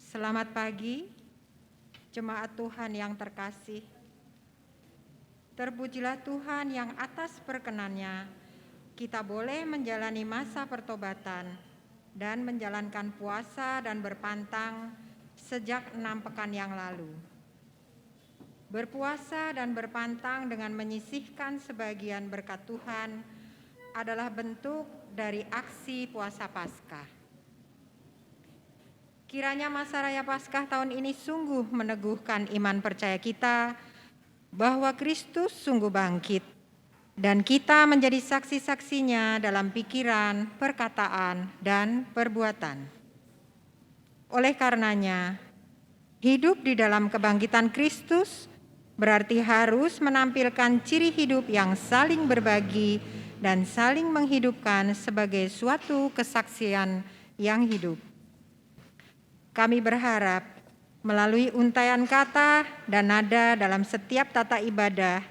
Selamat pagi, jemaat Tuhan yang terkasih. Terpujilah Tuhan yang atas perkenan-Nya, kita boleh menjalani masa pertobatan dan menjalankan puasa dan berpantang sejak 6 pekan yang lalu. Berpuasa dan berpantang dengan menyisihkan sebagian berkat Tuhan adalah bentuk dari aksi puasa Paskah. Kiranya masa raya Paskah tahun ini sungguh meneguhkan iman percaya kita bahwa Kristus sungguh bangkit dan kita menjadi saksi-saksinya dalam pikiran, perkataan, dan perbuatan. Oleh karenanya, hidup di dalam kebangkitan Kristus berarti harus menampilkan ciri hidup yang saling berbagi dan saling menghidupkan sebagai suatu kesaksian yang hidup. Kami berharap melalui untaian kata dan nada dalam setiap tata ibadah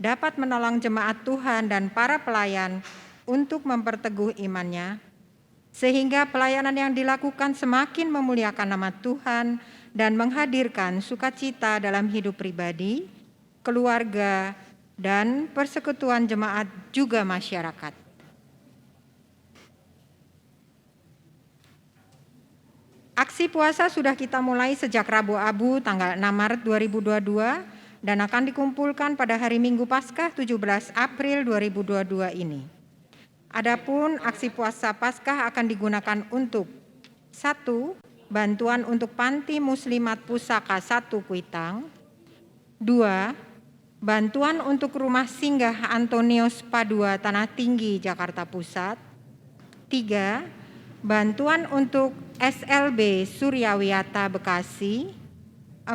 dapat menolong jemaat Tuhan dan para pelayan untuk memperteguh imannya, sehingga pelayanan yang dilakukan semakin memuliakan nama Tuhan dan menghadirkan sukacita dalam hidup pribadi, keluarga, dan persekutuan jemaat juga masyarakat. Aksi puasa sudah kita mulai sejak Rabu Abu tanggal 6 Maret 2022 dan akan dikumpulkan pada hari Minggu Paskah 17 April 2022 ini. Adapun aksi puasa Paskah akan digunakan untuk 1. Bantuan untuk Panti Muslimat Pusaka 1 Kuitang. 2. Bantuan untuk Rumah Singgah Antonius Padua Tanah Tinggi Jakarta Pusat. 3. Bantuan untuk SLB Suryawiyata Bekasi. 4.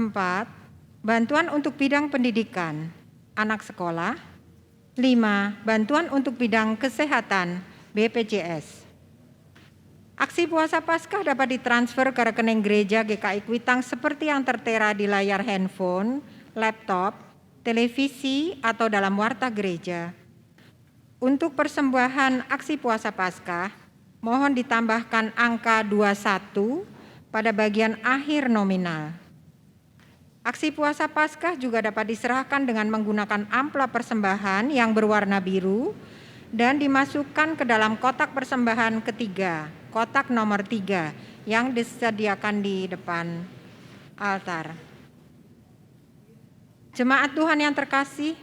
Bantuan untuk bidang pendidikan anak sekolah. 5. Bantuan untuk bidang kesehatan BPJS. Aksi puasa Paskah dapat ditransfer ke rekening gereja GKI Kuitang seperti yang tertera di layar handphone, laptop, televisi, atau dalam warta gereja. Untuk persembahan aksi puasa Paskah, mohon ditambahkan angka 21 pada bagian akhir nominal. Aksi puasa Paskah juga dapat diserahkan dengan menggunakan amplop persembahan yang berwarna biru dan dimasukkan ke dalam kotak persembahan ketiga, kotak nomor 3 yang disediakan di depan altar. Jemaat Tuhan yang terkasih,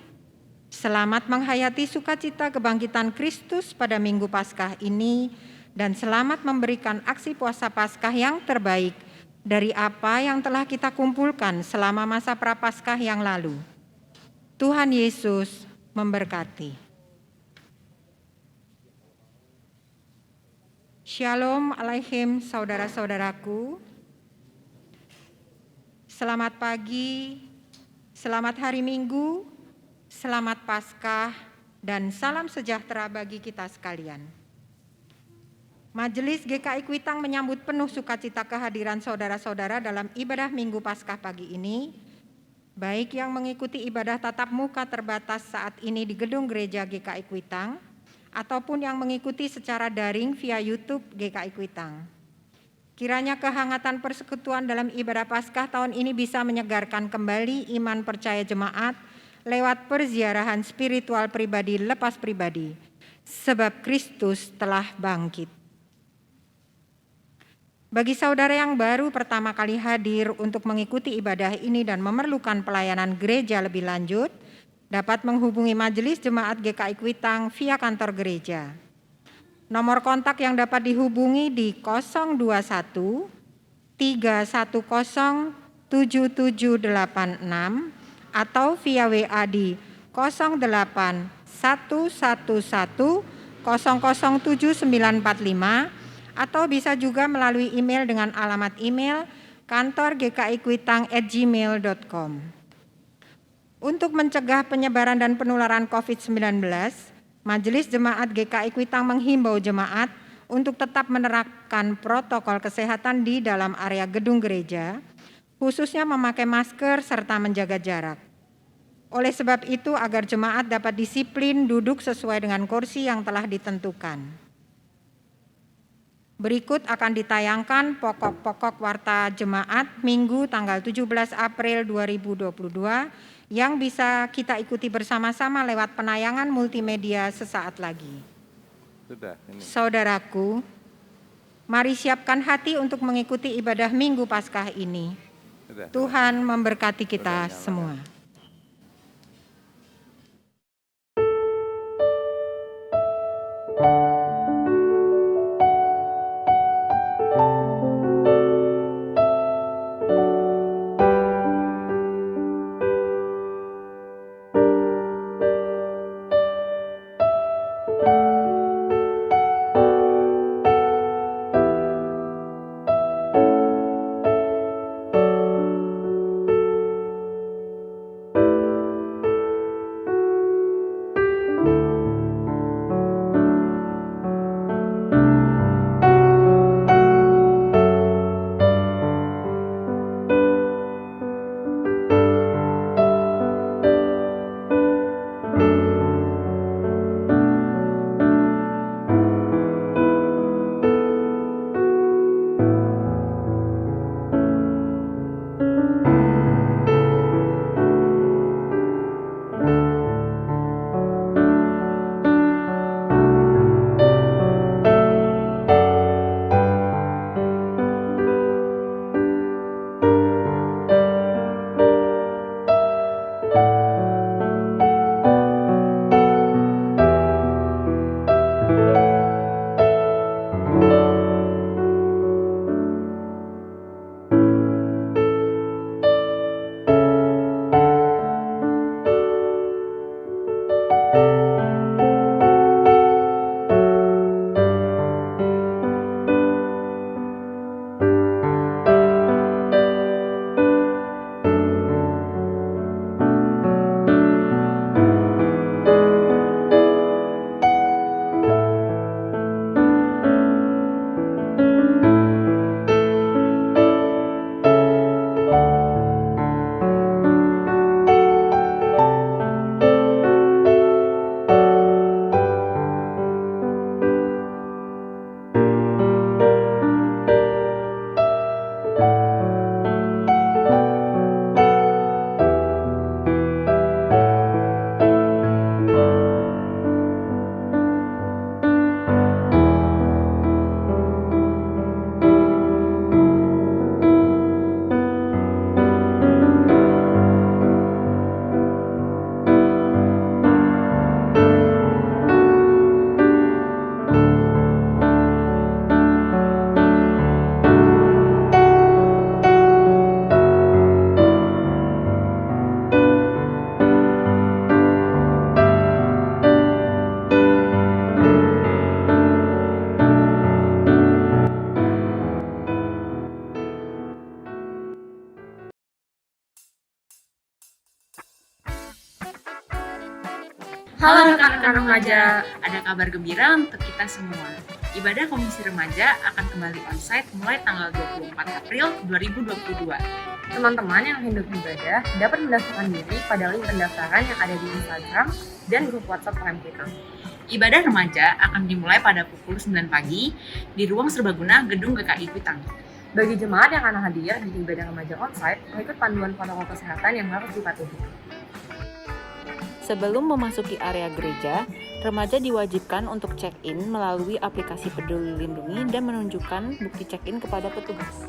selamat menghayati sukacita kebangkitan Kristus pada Minggu Paskah ini dan selamat memberikan aksi puasa Paskah yang terbaik dari apa yang telah kita kumpulkan selama masa Prapaskah yang lalu. Tuhan Yesus memberkati. Shalom Aleichem saudara-saudaraku. Selamat pagi, selamat hari Minggu, selamat Paskah, dan salam sejahtera bagi kita sekalian. Majelis GKI Kuitang menyambut penuh sukacita kehadiran saudara-saudara dalam ibadah Minggu Paskah pagi ini, baik yang mengikuti ibadah tatap muka terbatas saat ini di gedung gereja GKI Kuitang, ataupun yang mengikuti secara daring via YouTube GKI Kuitang. Kiranya kehangatan persekutuan dalam ibadah Paskah tahun ini bisa menyegarkan kembali iman percaya jemaat lewat perziarahan spiritual pribadi lepas pribadi, sebab Kristus telah bangkit. Bagi saudara yang baru pertama kali hadir untuk mengikuti ibadah ini dan memerlukan pelayanan gereja lebih lanjut, dapat menghubungi Majelis Jemaat GKI Kuitang via kantor gereja. Nomor kontak yang dapat dihubungi di 021 310 7786 atau via WA di 08 111 007945 atau bisa juga melalui email dengan alamat email kantor@gkikuitang@gmail.com. Untuk mencegah penyebaran dan penularan COVID-19, Majelis Jemaat GKI Kuitang menghimbau jemaat untuk tetap menerapkan protokol kesehatan di dalam area gedung gereja, khususnya memakai masker serta menjaga jarak. Oleh sebab itu, agar jemaat dapat disiplin duduk sesuai dengan kursi yang telah ditentukan. Berikut akan ditayangkan pokok-pokok warta jemaat Minggu tanggal 17 April 2022 yang bisa kita ikuti bersama-sama lewat penayangan multimedia sesaat lagi. Saudaraku, mari siapkan hati untuk mengikuti ibadah Minggu Paskah ini. Tuhan memberkati kita semua. Halo rekan-rekan remaja, ada kabar gembira untuk kita semua. Ibadah Komisi Remaja akan kembali onsite mulai tanggal 24 April 2022. Teman-teman yang hendak ibadah dapat mendaftarkan diri pada link pendaftaran yang ada di Instagram dan grup WhatsApp KM kita. Ibadah remaja akan dimulai pada pukul 9 pagi di ruang serbaguna Gedung GKI Kuitang. Bagi jemaat yang akan hadir di ibadah remaja onsite, mengikut panduan protokol kesehatan yang harus dipatuhi. Sebelum memasuki area gereja, remaja diwajibkan untuk check-in melalui aplikasi Peduli Lindungi dan menunjukkan bukti check-in kepada petugas.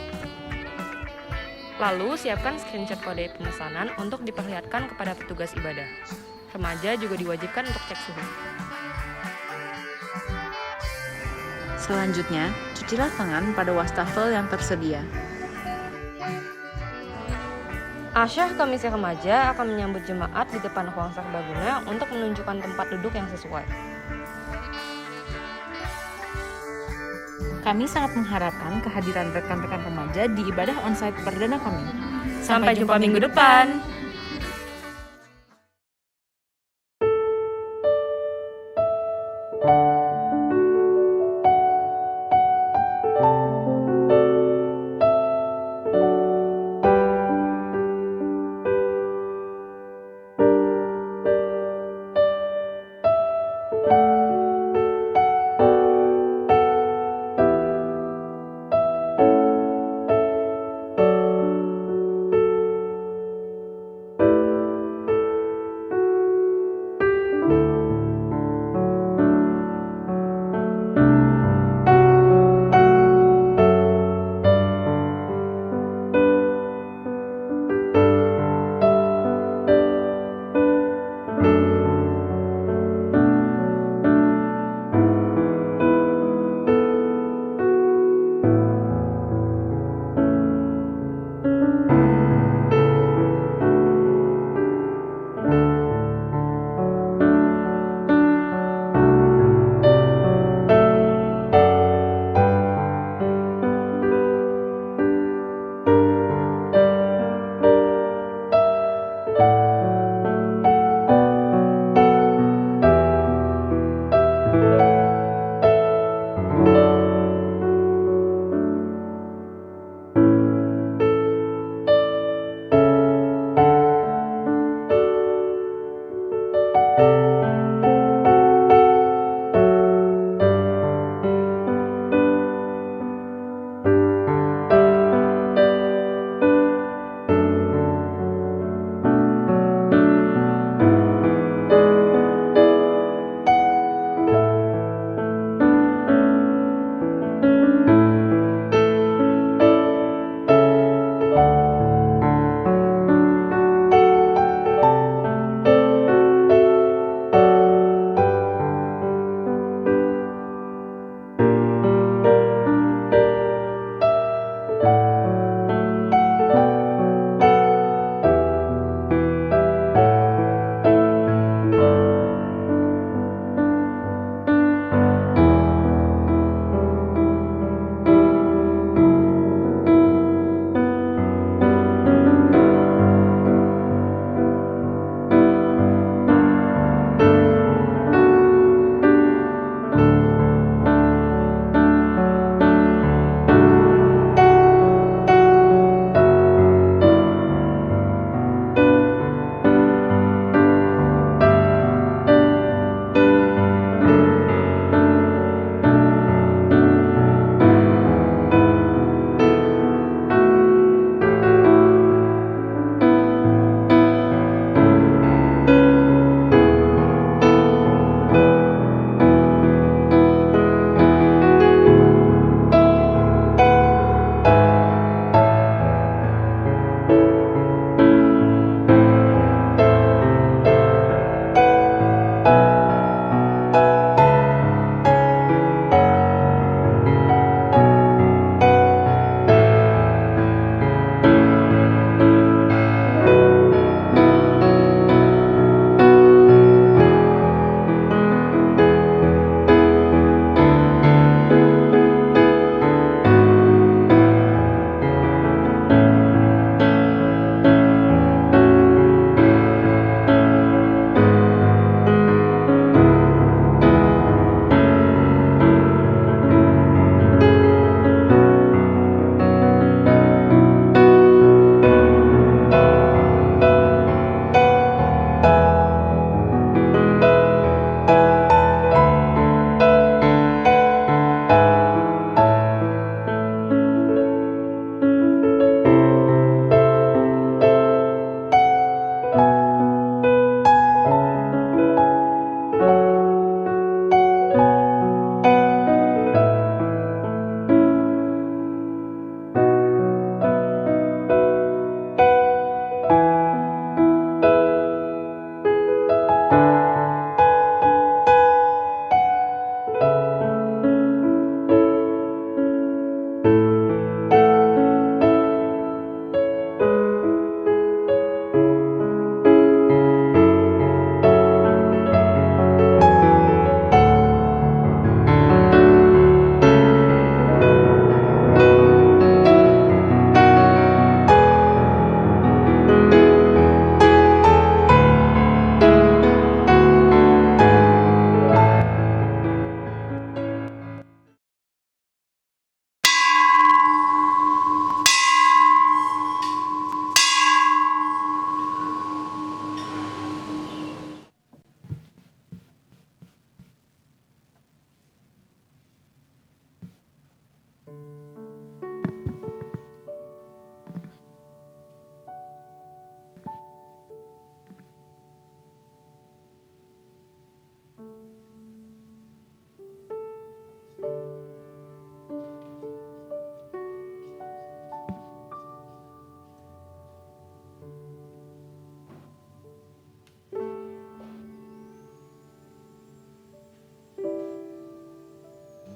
Lalu, siapkan screenshot kode pemesanan untuk diperlihatkan kepada petugas ibadah. Remaja juga diwajibkan untuk cek suhu. Selanjutnya, cucilah tangan pada wastafel yang tersedia. Asyah Komisi Remaja akan menyambut jemaat di depan ruang serbaguna untuk menunjukkan tempat duduk yang sesuai. Kami sangat mengharapkan kehadiran rekan-rekan remaja di ibadah onsite perdana kami. Sampai jumpa minggu depan!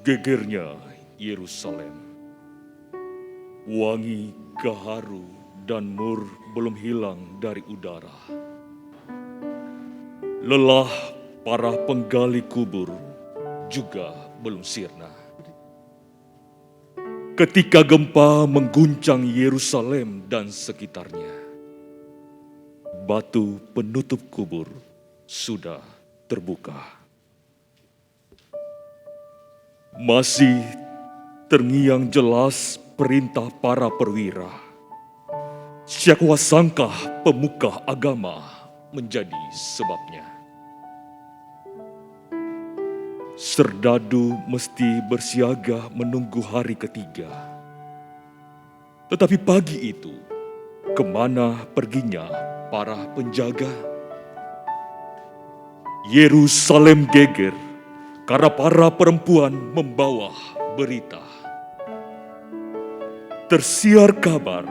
Gegernya Yerusalem. Wangi, gaharu, dan mur belum hilang dari udara. Lelah para penggali kubur juga belum sirna. Ketika gempa mengguncang Yerusalem dan sekitarnya, batu penutup kubur sudah terbuka. Masih terngiang jelas perintah para perwira. Siapa sangka pemuka agama menjadi sebabnya. Serdadu mesti bersiaga menunggu hari ketiga. Tetapi pagi itu, kemana perginya para penjaga? Yerusalem geger karena para perempuan membawa berita. Tersiar kabar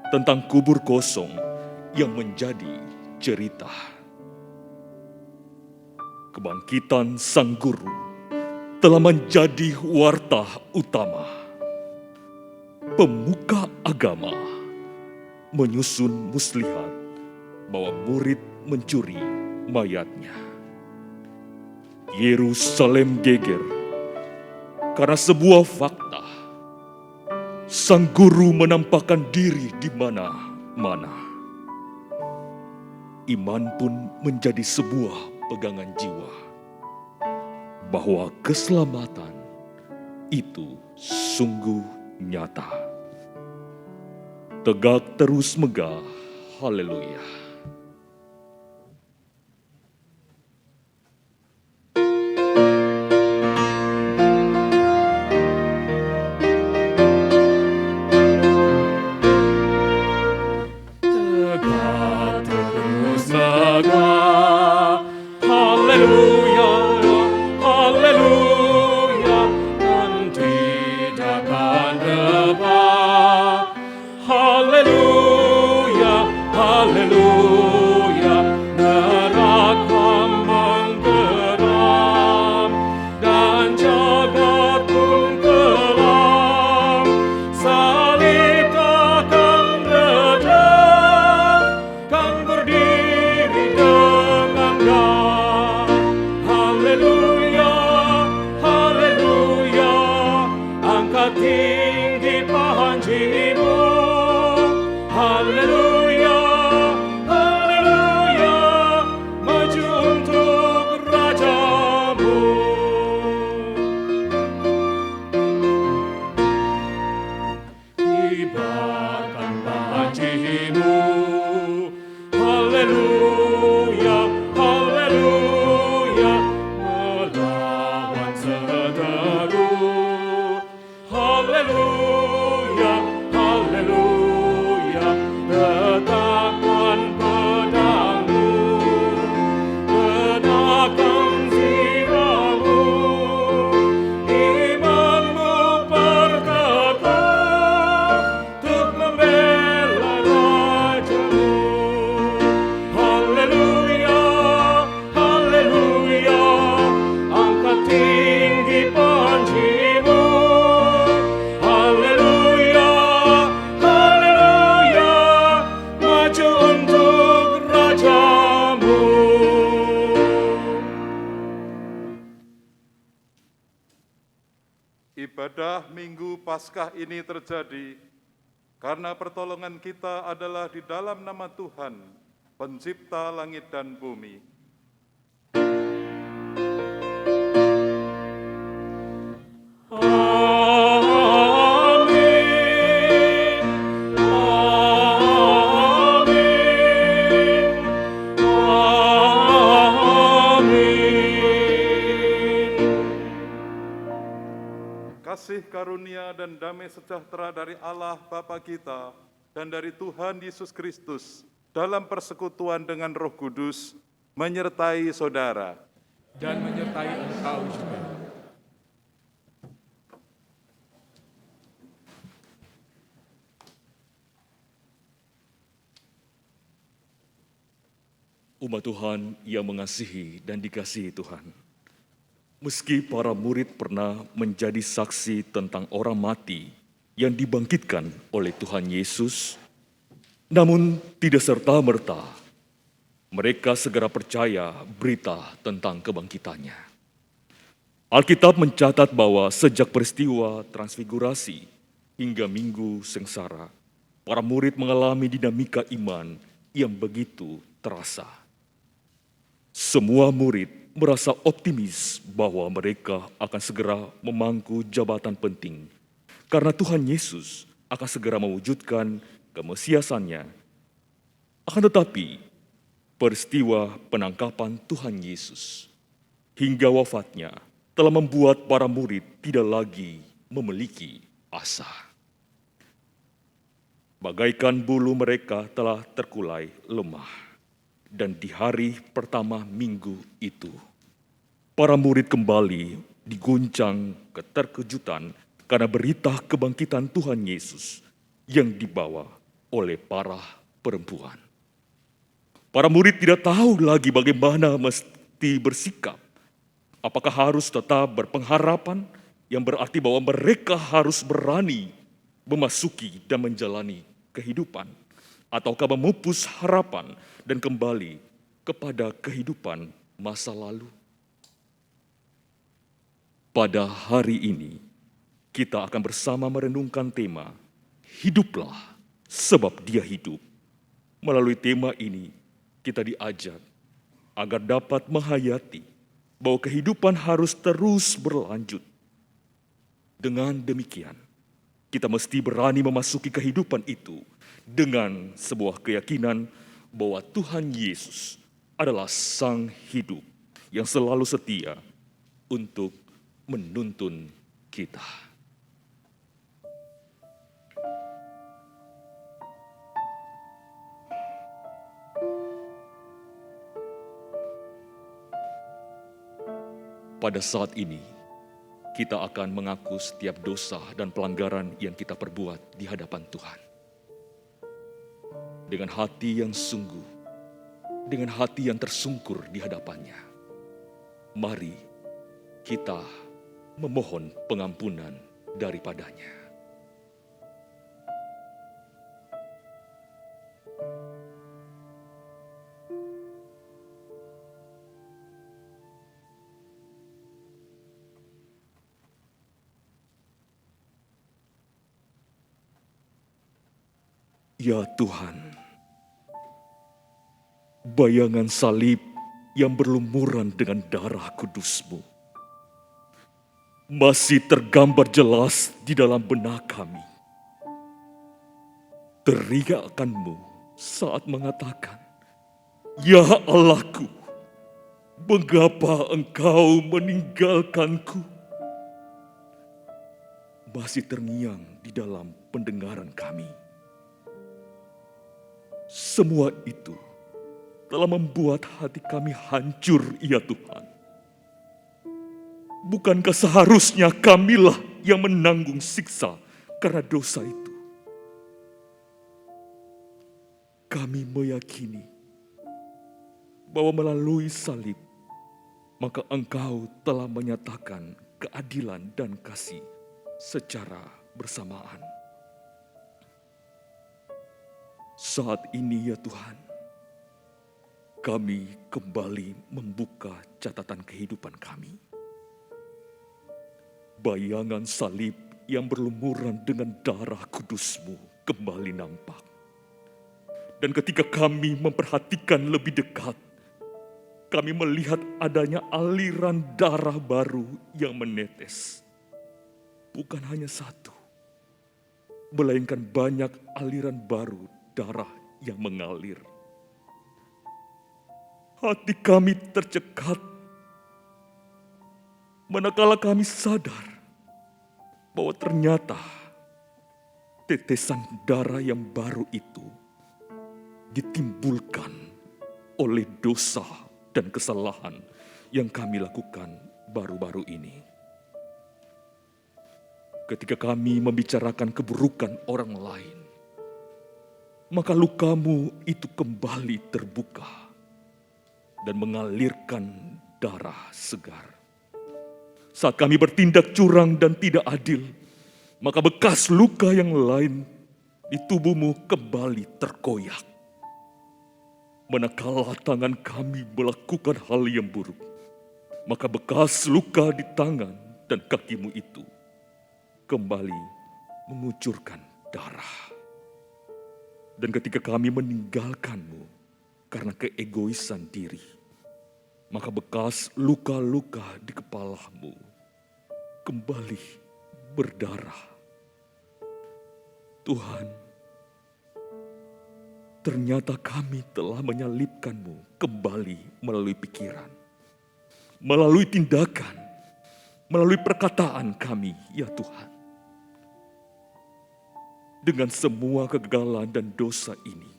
tentang kubur kosong yang menjadi cerita. Kebangkitan sang guru telah menjadi warta utama. Pemuka agama menyusun muslihat bahwa murid mencuri mayatnya. Yerusalem geger karena sebuah fakta. Sang guru menampakkan diri di mana-mana. Iman pun menjadi sebuah pegangan jiwa bahwa keselamatan itu sungguh nyata. Tegak terus megah, haleluya. Ibadah Minggu Paskah ini terjadi karena pertolongan kita adalah di dalam nama Tuhan, Pencipta langit dan bumi. Kasih karunia dan damai sejahtera dari Allah Bapa kita dan dari Tuhan Yesus Kristus dalam persekutuan dengan Roh Kudus menyertai saudara dan menyertai engkau juga. Umat Tuhan yang mengasihi dan dikasihi Tuhan, Meski para murid pernah menjadi saksi tentang orang mati yang dibangkitkan oleh Tuhan Yesus, namun tidak serta-merta mereka segera percaya berita tentang kebangkitannya. Alkitab mencatat bahwa sejak peristiwa transfigurasi hingga Minggu Sengsara, para murid mengalami dinamika iman yang begitu terasa. Semua murid merasa optimis bahwa mereka akan segera memangku jabatan penting karena Tuhan Yesus akan segera mewujudkan kemesiasannya. Akan tetapi, peristiwa penangkapan Tuhan Yesus hingga wafatnya telah membuat para murid tidak lagi memiliki asa. Bagaikan bulu mereka telah terkulai lemah. Dan di hari pertama minggu itu, para murid kembali diguncang keterkejutan karena berita kebangkitan Tuhan Yesus yang dibawa oleh para perempuan. Para murid tidak tahu lagi bagaimana mesti bersikap. Apakah harus tetap berpengharapan yang berarti bahwa mereka harus berani memasuki dan menjalani kehidupan, ataukah memupus harapan dan kembali kepada kehidupan masa lalu. Pada hari ini, kita akan bersama merenungkan tema Hiduplah sebab Dia hidup. Melalui tema ini, kita diajak agar dapat menghayati bahwa kehidupan harus terus berlanjut. Dengan demikian, kita mesti berani memasuki kehidupan itu dengan sebuah keyakinan bahwa Tuhan Yesus adalah Sang Hidup yang selalu setia untuk menuntun kita. Pada saat ini, kita akan mengaku setiap dosa dan pelanggaran yang kita perbuat di hadapan Tuhan. Dengan hati yang sungguh, dengan hati yang tersungkur di hadapannya, mari kita memohon pengampunan daripadanya. Ya Tuhan, bayangan salib yang berlumuran dengan darah kudus-Mu masih tergambar jelas di dalam benak kami. Teriakan-Mu saat mengatakan, "Ya Allahku, mengapa Engkau meninggalkanku?" Masih terngiang di dalam pendengaran kami. Semua itu telah membuat hati kami hancur, ya Tuhan. Bukankah seharusnya kamilah yang menanggung siksa karena dosa itu? Kami meyakini bahwa melalui salib, maka Engkau telah menyatakan keadilan dan kasih secara bersamaan. Saat ini ya Tuhan, kami kembali membuka catatan kehidupan kami. Bayangan salib yang berlumuran dengan darah kudus-Mu kembali nampak. Dan ketika kami memperhatikan lebih dekat, kami melihat adanya aliran darah baru yang menetes. Bukan hanya satu, melainkan banyak aliran baru darah yang mengalir. Hati kami tercekat manakala kami sadar bahwa ternyata tetesan darah yang baru itu ditimbulkan oleh dosa dan kesalahan yang kami lakukan baru-baru ini. Ketika kami membicarakan keburukan orang lain, maka luka-Mu itu kembali terbuka dan mengalirkan darah segar. Saat kami bertindak curang dan tidak adil, maka bekas luka yang lain di tubuhmu kembali terkoyak. Manakala tangan kami melakukan hal yang buruk, maka bekas luka di tangan dan kakimu itu kembali mengucurkan darah. Dan ketika kami meninggalkanmu karena keegoisan diri, maka bekas luka-luka di kepalamu kembali berdarah. Tuhan, ternyata kami telah menyalibkanmu kembali melalui pikiran, melalui tindakan, melalui perkataan kami, ya Tuhan. Dengan semua kegagalan dan dosa ini,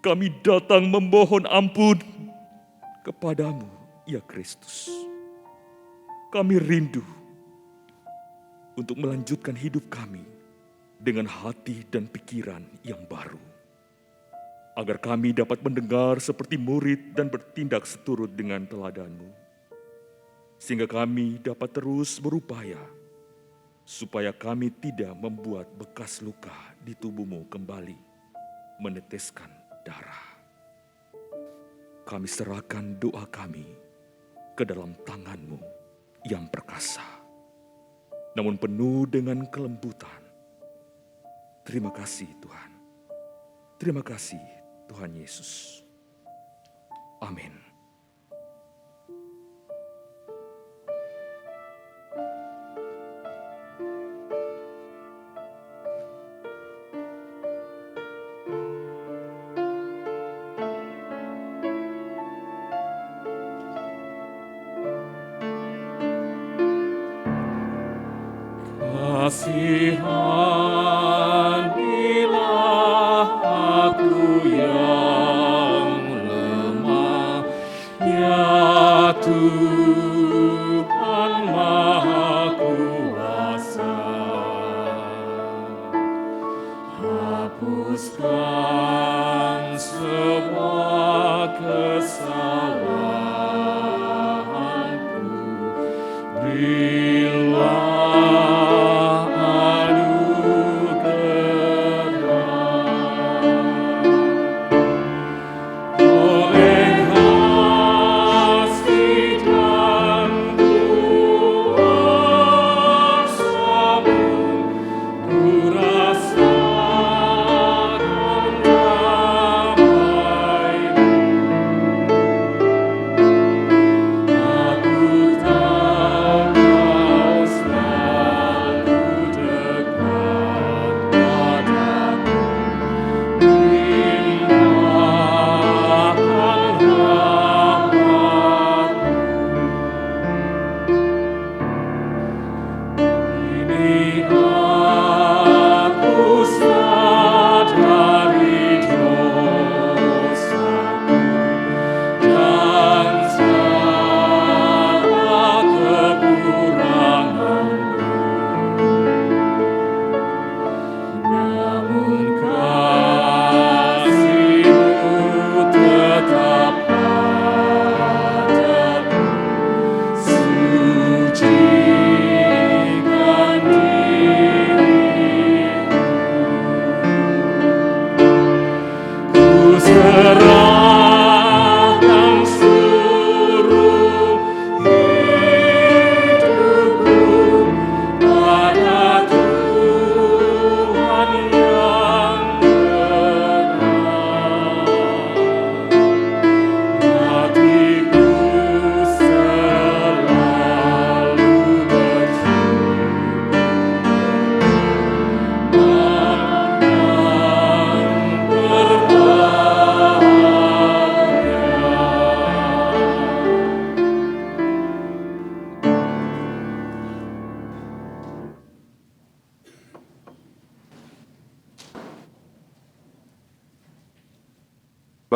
kami datang memohon ampun kepadamu, ya Kristus. Kami rindu untuk melanjutkan hidup kami dengan hati dan pikiran yang baru, agar kami dapat mendengar seperti murid dan bertindak seturut dengan teladan-Mu, sehingga kami dapat terus berupaya supaya kami tidak membuat bekas luka di tubuh-Mu kembali meneteskan darah. Kami serahkan doa kami ke dalam tangan-Mu yang perkasa, namun penuh dengan kelembutan. Terima kasih Tuhan. Terima kasih Tuhan Yesus. Amin. Kasihanilah aku yang lemah, ya Tuhan Maha Kuasa. Hapuskan semua kesalahanku, berilah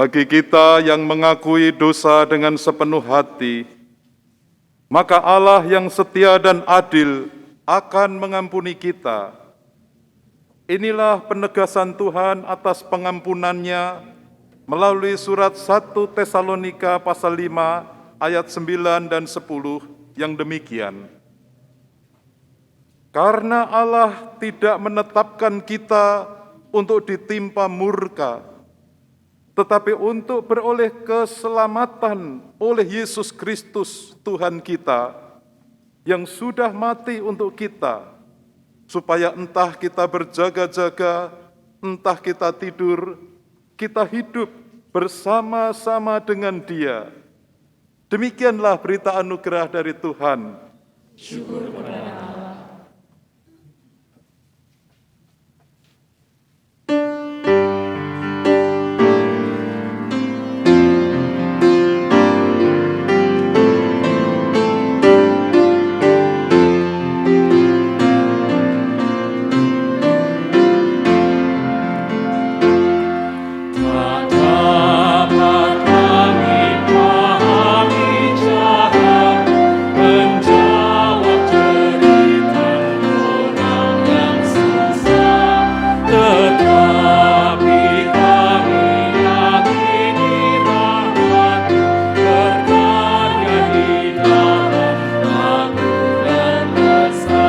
Bagi kita yang mengakui dosa dengan sepenuh hati, maka Allah yang setia dan adil akan mengampuni kita. Inilah penegasan Tuhan atas pengampunannya melalui surat 1 Tesalonika pasal 5 ayat 9 dan 10 yang demikian. Karena Allah tidak menetapkan kita untuk ditimpa murka, tetapi untuk beroleh keselamatan oleh Yesus Kristus Tuhan kita, yang sudah mati untuk kita, supaya entah kita berjaga-jaga, entah kita tidur, kita hidup bersama-sama dengan Dia. Demikianlah berita anugerah dari Tuhan. Tak dapat kami pahami cara menjawab cerita orang yang susah, tetapi kami yakini rahmat-Mu berkarya di dalam aku dan rasa.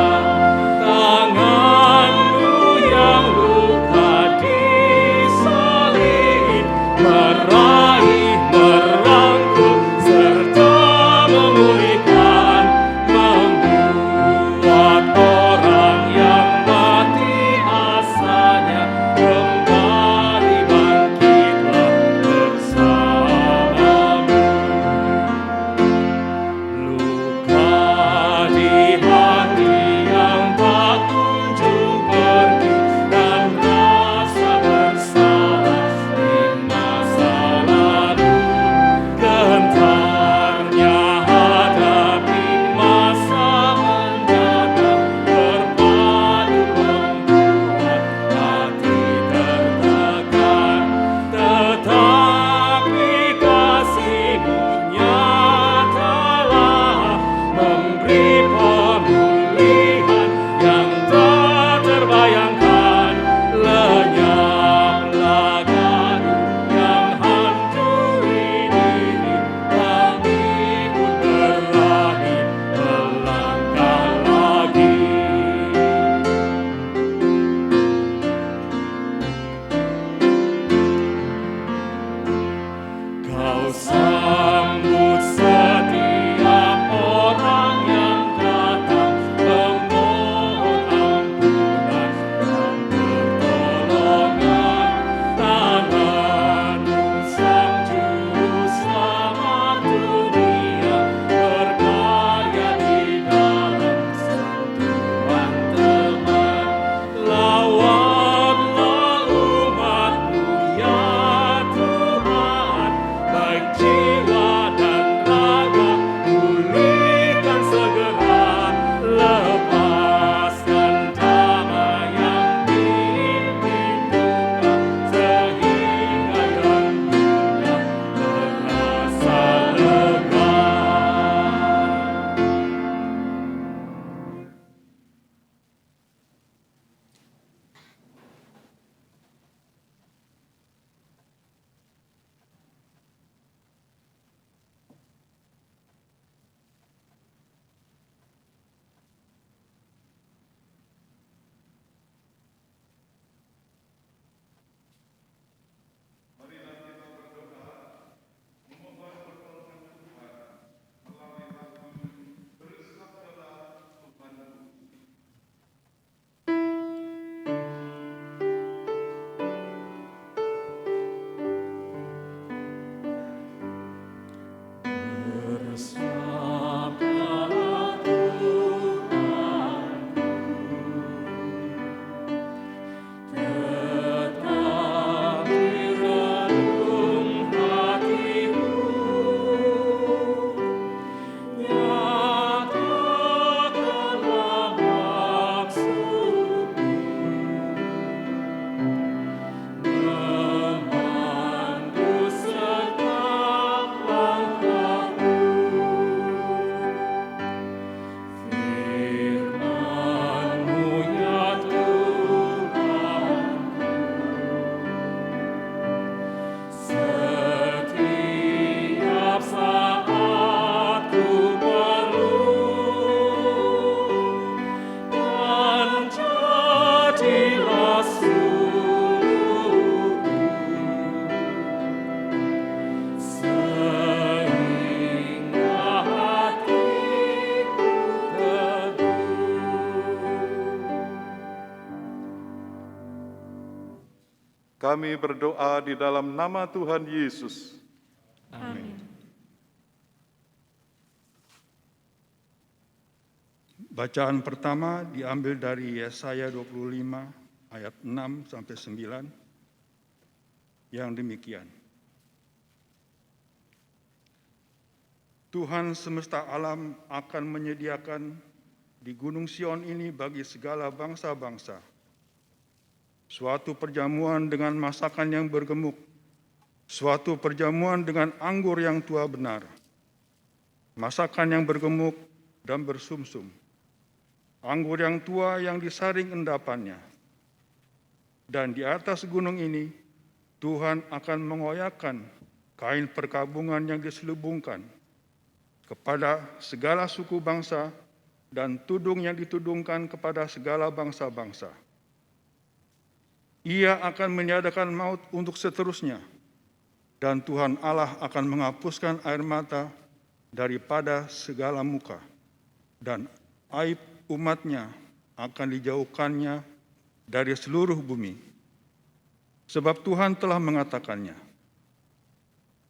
Tangan-Mu yang luka disalib, meraih, merangkul, serta memulihkan, membuat orang yang mati asanya kembali bangkitlah bersama-Mu. Luka di hati yang tak kunjung pergi, dan rasa bersalah di masa lalu, gentarnya hadapi masa mendatang, berpadu membuat hati tertekan. Tetapi kasih-Mu nyatalah, memberi pemulihan yang tak terbayangkan. Lenyaplah gaduh yang hantui diri, kami pun berani melangkah lagi. Kau sambut setiap orang yang datang, memohon ampunan dan pertolongan. Tangan-Mu Sang Juru Selamat dunia, berkarya di dalam sentuhan teman. Lawatlah umat-Mu ya Tuhan, baik jiwa dan raga, pulihkan segera, lepaskan damai yang diimpikan, sehingga yang dunia merasa lega. Kami berdoa di dalam nama Tuhan Yesus. Amin. Bacaan pertama diambil dari Yesaya 25 ayat 6 sampai 9 yang demikian. Tuhan semesta alam akan menyediakan di Gunung Sion ini bagi segala bangsa-bangsa suatu perjamuan dengan masakan yang bergemuk, suatu perjamuan dengan anggur yang tua benar, masakan yang bergemuk dan bersumsum, anggur yang tua yang disaring endapannya. Dan di atas gunung ini, Tuhan akan mengoyakkan kain perkabungan yang diselubungkan kepada segala suku bangsa dan tudung yang ditudungkan kepada segala bangsa-bangsa. Ia akan meniadakan maut untuk seterusnya, dan Tuhan Allah akan menghapuskan air mata daripada segala muka, dan aib umatnya akan dijauhkannya dari seluruh bumi. Sebab Tuhan telah mengatakannya.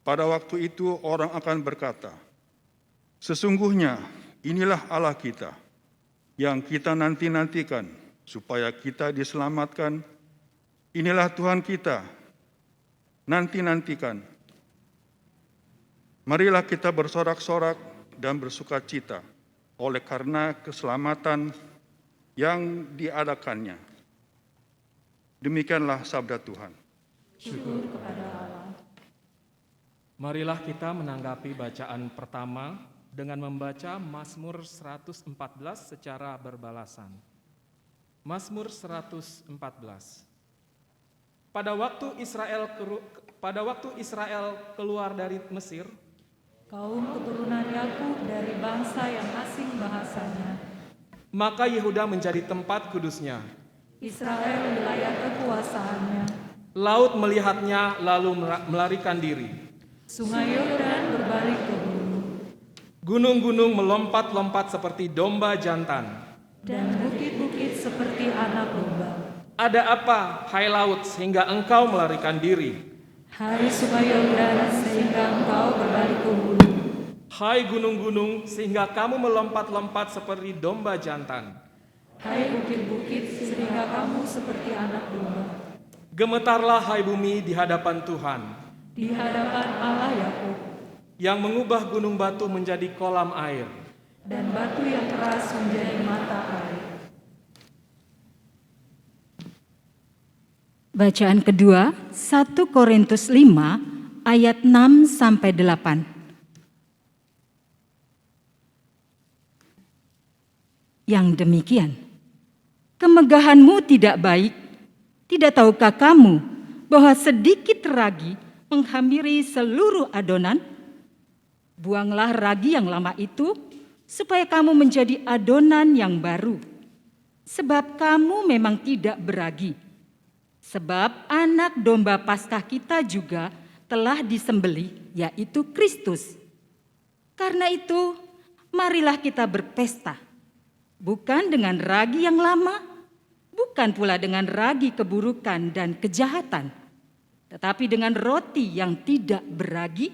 Pada waktu itu orang akan berkata, sesungguhnya inilah Allah kita, yang kita nanti-nantikan, supaya kita diselamatkan. Inilah Tuhan kita, nanti-nantikan. Marilah kita bersorak-sorak dan bersukacita oleh karena keselamatan yang diadakannya. Demikianlah sabda Tuhan. Syukur kepada Allah. Marilah kita menanggapi bacaan pertama dengan membaca Mazmur 114 secara berbalasan. Mazmur 114. Pada waktu Israel keluar dari Mesir, kaum keturunan Yakub dari bangsa yang asing bahasanya, maka Yehuda menjadi tempat kudusnya. Israel wilayah kekuasaannya. Laut melihatnya lalu melarikan diri. Sungai Yordan berbalik ke bumi. Gunung-gunung melompat-lompat seperti domba jantan. Dan bukit-bukit seperti anak domba. Ada apa, hai laut, sehingga engkau melarikan diri? Hai sungai Yordan, sehingga engkau berbalik ke bumi. Hai gunung-gunung, sehingga kamu melompat-lompat seperti domba jantan. Hai bukit-bukit, sehingga kamu seperti anak domba. Gemetarlah hai bumi di hadapan Tuhan, Di hadapan Allah Yakub, yang mengubah gunung batu menjadi kolam air, dan batu yang keras menjadi mata air. Bacaan kedua, 1 Korintus 5 ayat 6 sampai 8. Yang demikian, kemegahanmu tidak baik. Tidak tahukah kamu bahwa sedikit ragi menghampiri seluruh adonan? Buanglah ragi yang lama itu, supaya kamu menjadi adonan yang baru. Sebab kamu memang tidak beragi. Sebab anak domba Paskah kita juga telah disembelih, yaitu Kristus. Karena itu, marilah kita berpesta, bukan dengan ragi yang lama, bukan pula dengan ragi keburukan dan kejahatan, tetapi dengan roti yang tidak beragi,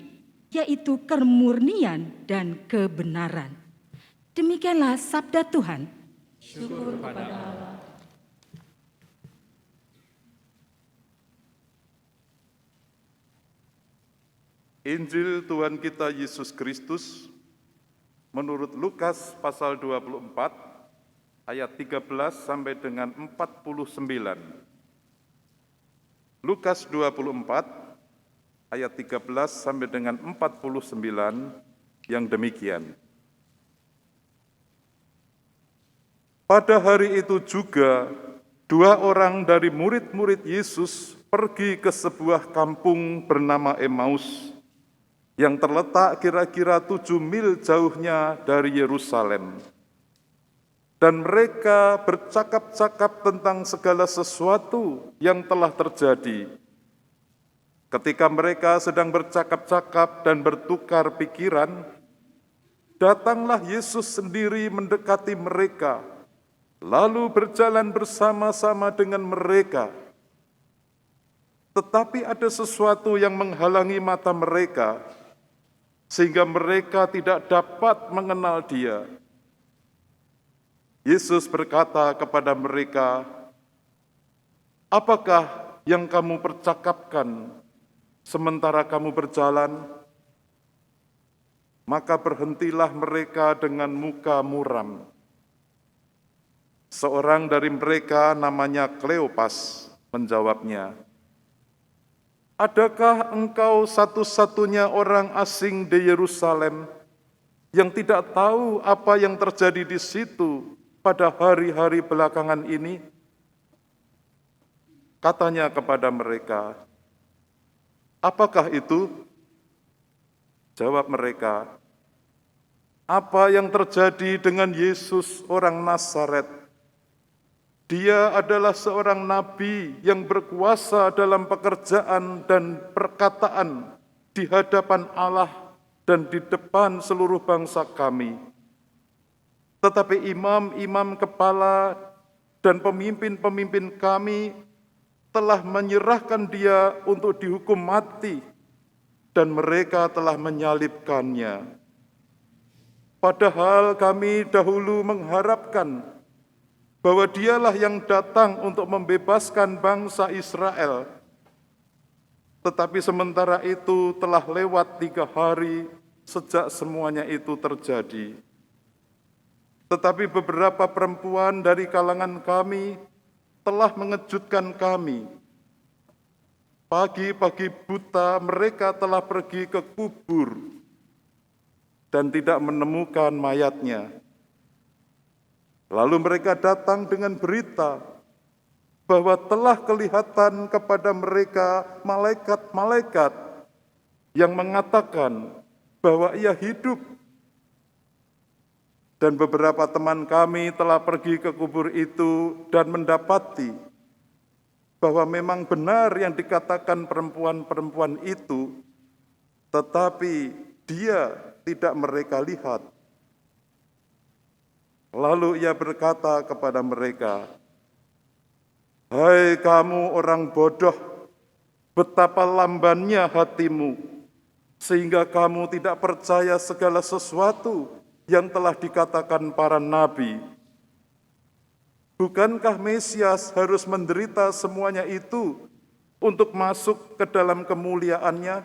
yaitu kemurnian dan kebenaran. Demikianlah sabda Tuhan. syukur kepada Allah. Injil Tuhan kita Yesus Kristus menurut Lukas pasal 24 ayat 13 sampai dengan 49. Lukas 24 ayat 13 sampai dengan 49 yang demikian. Pada hari itu juga 2 orang dari murid-murid Yesus pergi ke sebuah kampung bernama Emmaus yang terletak kira-kira 7 mil jauhnya dari Yerusalem. Dan mereka bercakap-cakap tentang segala sesuatu yang telah terjadi. Ketika mereka sedang bercakap-cakap dan bertukar pikiran, datanglah Yesus sendiri mendekati mereka, lalu berjalan bersama-sama dengan mereka. tetapi ada sesuatu yang menghalangi mata mereka, sehingga mereka tidak dapat mengenal Dia. Yesus berkata kepada mereka, "Apakah yang kamu percakapkan sementara kamu berjalan?" Maka berhentilah mereka dengan muka muram. Seorang dari mereka namanya Kleopas menjawabnya, "Adakah engkau satu-satunya orang asing di Yerusalem yang tidak tahu apa yang terjadi di situ pada hari-hari belakangan ini?" Katanya kepada mereka, "Apakah itu?" Jawab mereka, "Apa yang terjadi dengan Yesus orang Nazaret? Dia adalah seorang nabi yang berkuasa dalam pekerjaan dan perkataan di hadapan Allah dan di depan seluruh bangsa kami. Tetapi imam-imam kepala dan pemimpin-pemimpin kami telah menyerahkan Dia untuk dihukum mati, dan mereka telah menyalibkannya. Padahal kami dahulu mengharapkan bahwa Dialah yang datang untuk membebaskan bangsa Israel. Tetapi sementara itu telah lewat 3 hari sejak semuanya itu terjadi. Tetapi beberapa perempuan dari kalangan kami telah mengejutkan kami. Pagi-pagi buta mereka telah pergi ke kubur dan tidak menemukan mayatnya. Lalu mereka datang dengan berita bahwa telah kelihatan kepada mereka malaikat-malaikat yang mengatakan bahwa Ia hidup. Dan beberapa teman kami telah pergi ke kubur itu dan mendapati bahwa memang benar yang dikatakan perempuan-perempuan itu, tetapi Dia tidak mereka lihat. Lalu Ia berkata kepada mereka, "Hai kamu orang bodoh, betapa lambannya hatimu, sehingga kamu tidak percaya segala sesuatu yang telah dikatakan para nabi. Bukankah Mesias harus menderita semuanya itu untuk masuk ke dalam kemuliaannya?"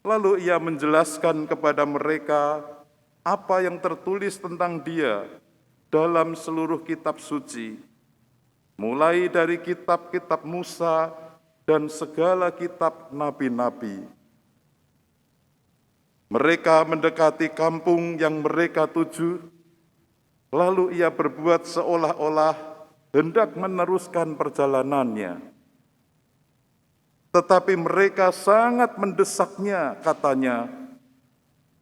Lalu Ia menjelaskan kepada mereka apa yang tertulis tentang Dia dalam seluruh kitab suci, mulai dari kitab-kitab Musa dan segala kitab nabi-nabi. Mereka mendekati kampung yang mereka tuju, lalu Ia berbuat seolah-olah hendak meneruskan perjalanannya. Tetapi mereka sangat mendesaknya, katanya,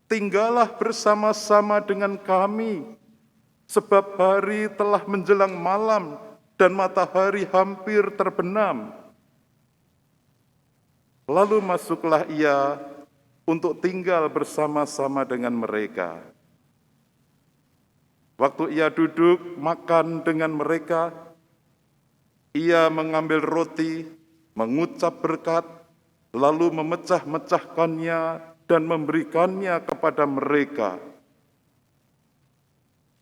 "Tinggallah bersama-sama dengan kami, sebab hari telah menjelang malam dan matahari hampir terbenam." Lalu masuklah Ia untuk tinggal bersama-sama dengan mereka. Waktu Ia duduk makan dengan mereka, Ia mengambil roti, mengucap berkat, lalu memecah-mecahkannya dan memberikannya kepada mereka.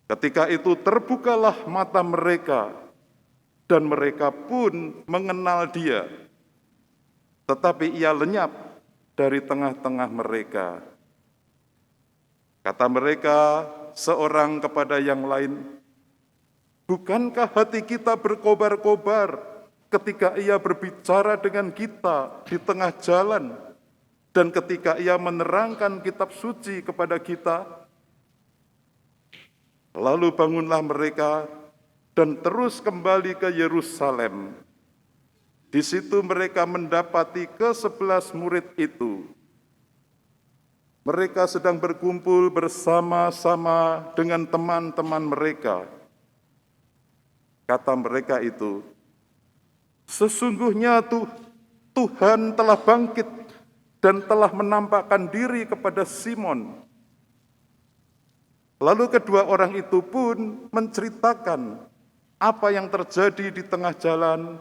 Ketika itu terbukalah mata mereka, dan mereka pun mengenal Dia. Tetapi Ia lenyap dari tengah-tengah mereka. Kata mereka seorang kepada yang lain, "Bukankah hati kita berkobar-kobar ketika Ia berbicara dengan kita di tengah jalan, dan ketika Ia menerangkan kitab suci kepada kita?" Lalu bangunlah mereka dan terus kembali ke Yerusalem. Di situ mereka mendapati ke-11 murid itu. Mereka sedang berkumpul bersama-sama dengan teman-teman mereka. Kata mereka itu, "Sesungguhnya Tuhan telah bangkit dan telah menampakkan diri kepada Simon." Lalu kedua orang itu pun menceritakan apa yang terjadi di tengah jalan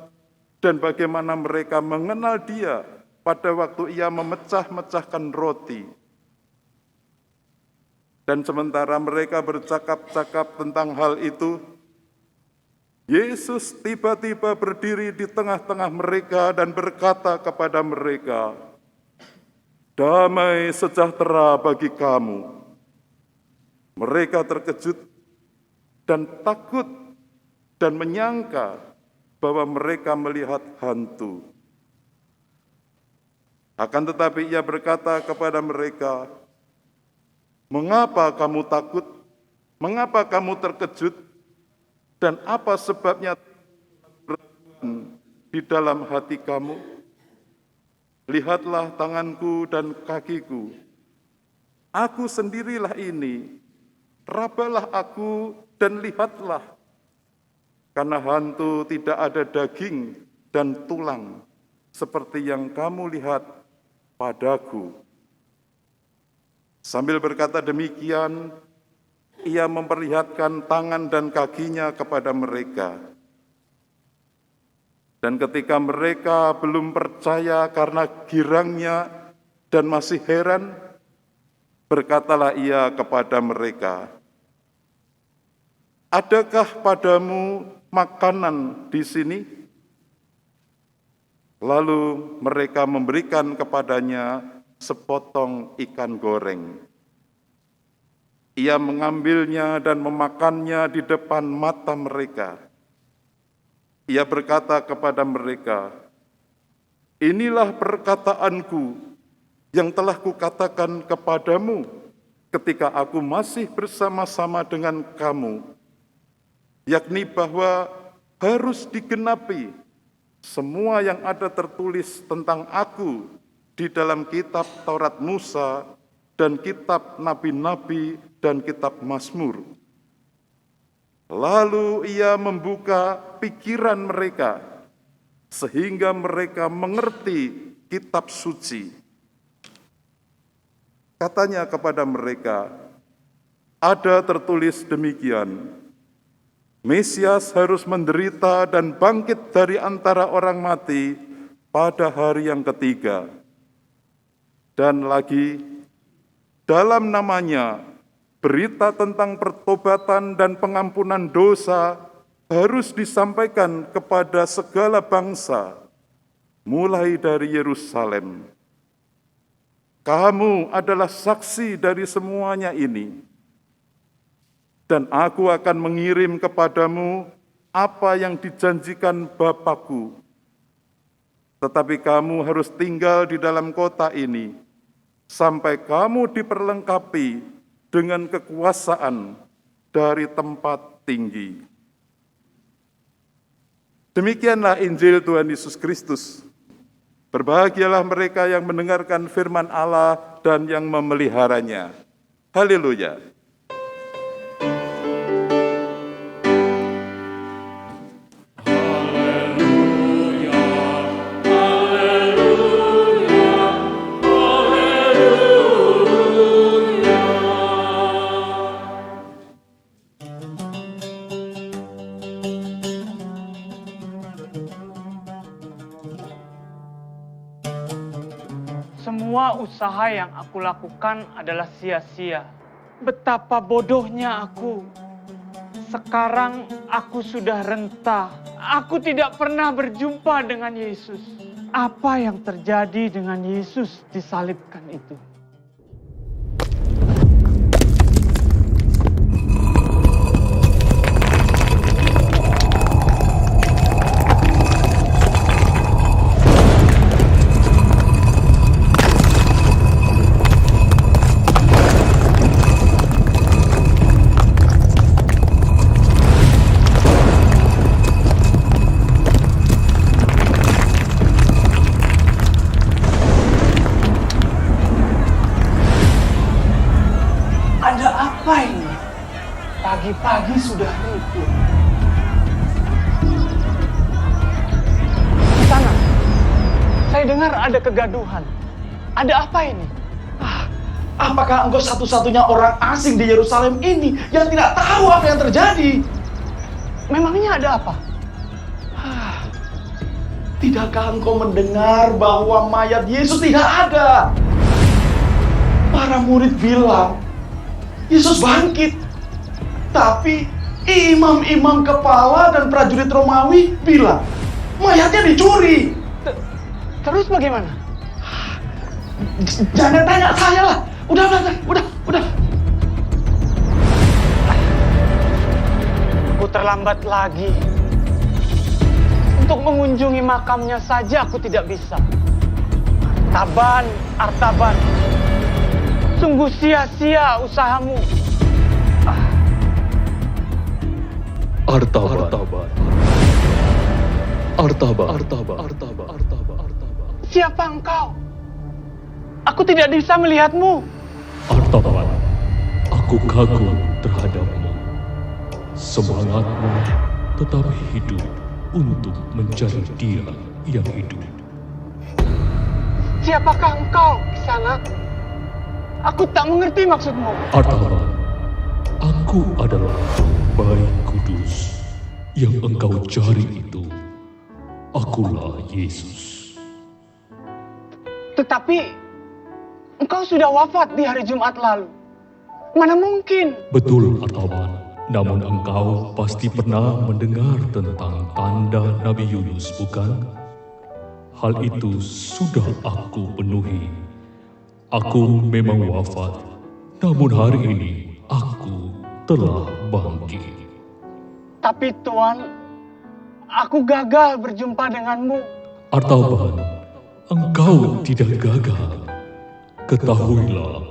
dan bagaimana mereka mengenal Dia pada waktu Ia memecah-mecahkan roti. Dan sementara mereka bercakap-cakap tentang hal itu, Yesus tiba-tiba berdiri di tengah-tengah mereka dan berkata kepada mereka, "Damai sejahtera bagi kamu." Mereka terkejut dan takut dan menyangka bahwa mereka melihat hantu. Akan tetapi Ia berkata kepada mereka, "Mengapa kamu takut? Mengapa kamu terkejut? Dan apa sebabnya di dalam hati kamu? Lihatlah tanganku dan kakiku. Aku sendirilah ini. Rabalah aku dan lihatlah. Karena hantu tidak ada daging dan tulang, seperti yang kamu lihat padaku." Sambil berkata demikian, Ia memperlihatkan tangan dan kakinya kepada mereka. Dan ketika mereka belum percaya karena girangnya dan masih heran, berkatalah Ia kepada mereka, "Adakah padamu makanan di sini?" Lalu mereka memberikan kepadanya sepotong ikan goreng. Ia mengambilnya dan memakannya di depan mata mereka. Ia berkata kepada mereka, "Inilah perkataanku yang telah kukatakan kepadamu ketika aku masih bersama-sama dengan kamu, yakni bahwa harus digenapi semua yang ada tertulis tentang aku di dalam kitab Taurat Musa dan kitab nabi-nabi dan kitab Mazmur." Lalu Ia membuka pikiran mereka sehingga mereka mengerti kitab suci. Katanya kepada mereka, "Ada tertulis demikian, Mesias harus menderita dan bangkit dari antara orang mati pada hari yang ketiga. Dan lagi, dalam namanya, berita tentang pertobatan dan pengampunan dosa harus disampaikan kepada segala bangsa, mulai dari Yerusalem. Kamu adalah saksi dari semuanya ini. Dan aku akan mengirim kepadamu apa yang dijanjikan Bapa-Ku. Tetapi kamu harus tinggal di dalam kota ini, sampai kamu diperlengkapi dengan kekuasaan dari tempat tinggi." Demikianlah Injil Tuhan Yesus Kristus. Berbahagialah mereka yang mendengarkan firman Allah dan yang memeliharanya. Haleluya. Semua usaha yang aku lakukan adalah sia-sia. Betapa bodohnya aku. Sekarang aku sudah renta. Aku tidak pernah berjumpa dengan Yesus. Apa yang terjadi dengan Yesus disalibkan itu? Pagi-pagi sudah ribut. Di sana, saya dengar ada kegaduhan. Ada apa ini? Apakah engkau satu-satunya orang asing di Yerusalem ini yang tidak tahu apa yang terjadi? Memangnya ada apa? Tidakkah engkau mendengar bahwa mayat Yesus tidak ada? Para murid bilang, Yesus bangkit. Tapi imam-imam kepala dan prajurit Romawi bilang, mayatnya dicuri. Terus bagaimana? Jangan tanya saya lah. Udah. Aku terlambat lagi. Untuk mengunjungi makamnya saja aku tidak bisa. Artaban. Sungguh sia-sia usahamu. Artaban. Siapa engkau? Aku tidak bisa melihatmu. Artaban, aku kagum terhadapmu. Semangatmu tetap hidup untuk mencari Dia yang hidup. Siapakah engkau di sana? Aku tak mengerti maksudmu. Artaban, aku adalah bayi kudus yang engkau cari itu. Akulah Yesus. Tetapi engkau sudah wafat di hari Jumat lalu. Mana mungkin? Betul, Artaban. Namun engkau pasti pernah mendengar tentang tanda Nabi Yunus, bukan? Hal itu sudah aku penuhi. Aku memang wafat, namun hari ini aku telah bangkit. Tapi Tuan, aku gagal berjumpa denganmu. Artaban, engkau tidak gagal. Ketahuilah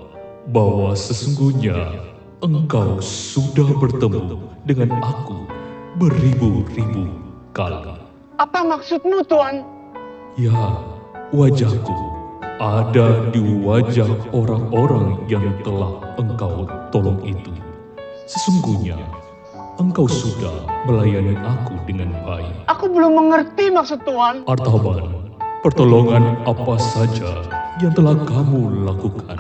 bahwa sesungguhnya engkau sudah bertemu dengan aku beribu-ribu kali. Apa maksudmu, Tuan? Ya, wajahku ada di wajah orang-orang yang telah engkau tolong itu. Sesungguhnya engkau sudah melayani aku dengan baik. Aku belum mengerti maksud Tuan. Artaban, pertolongan apa saja yang telah kamu lakukan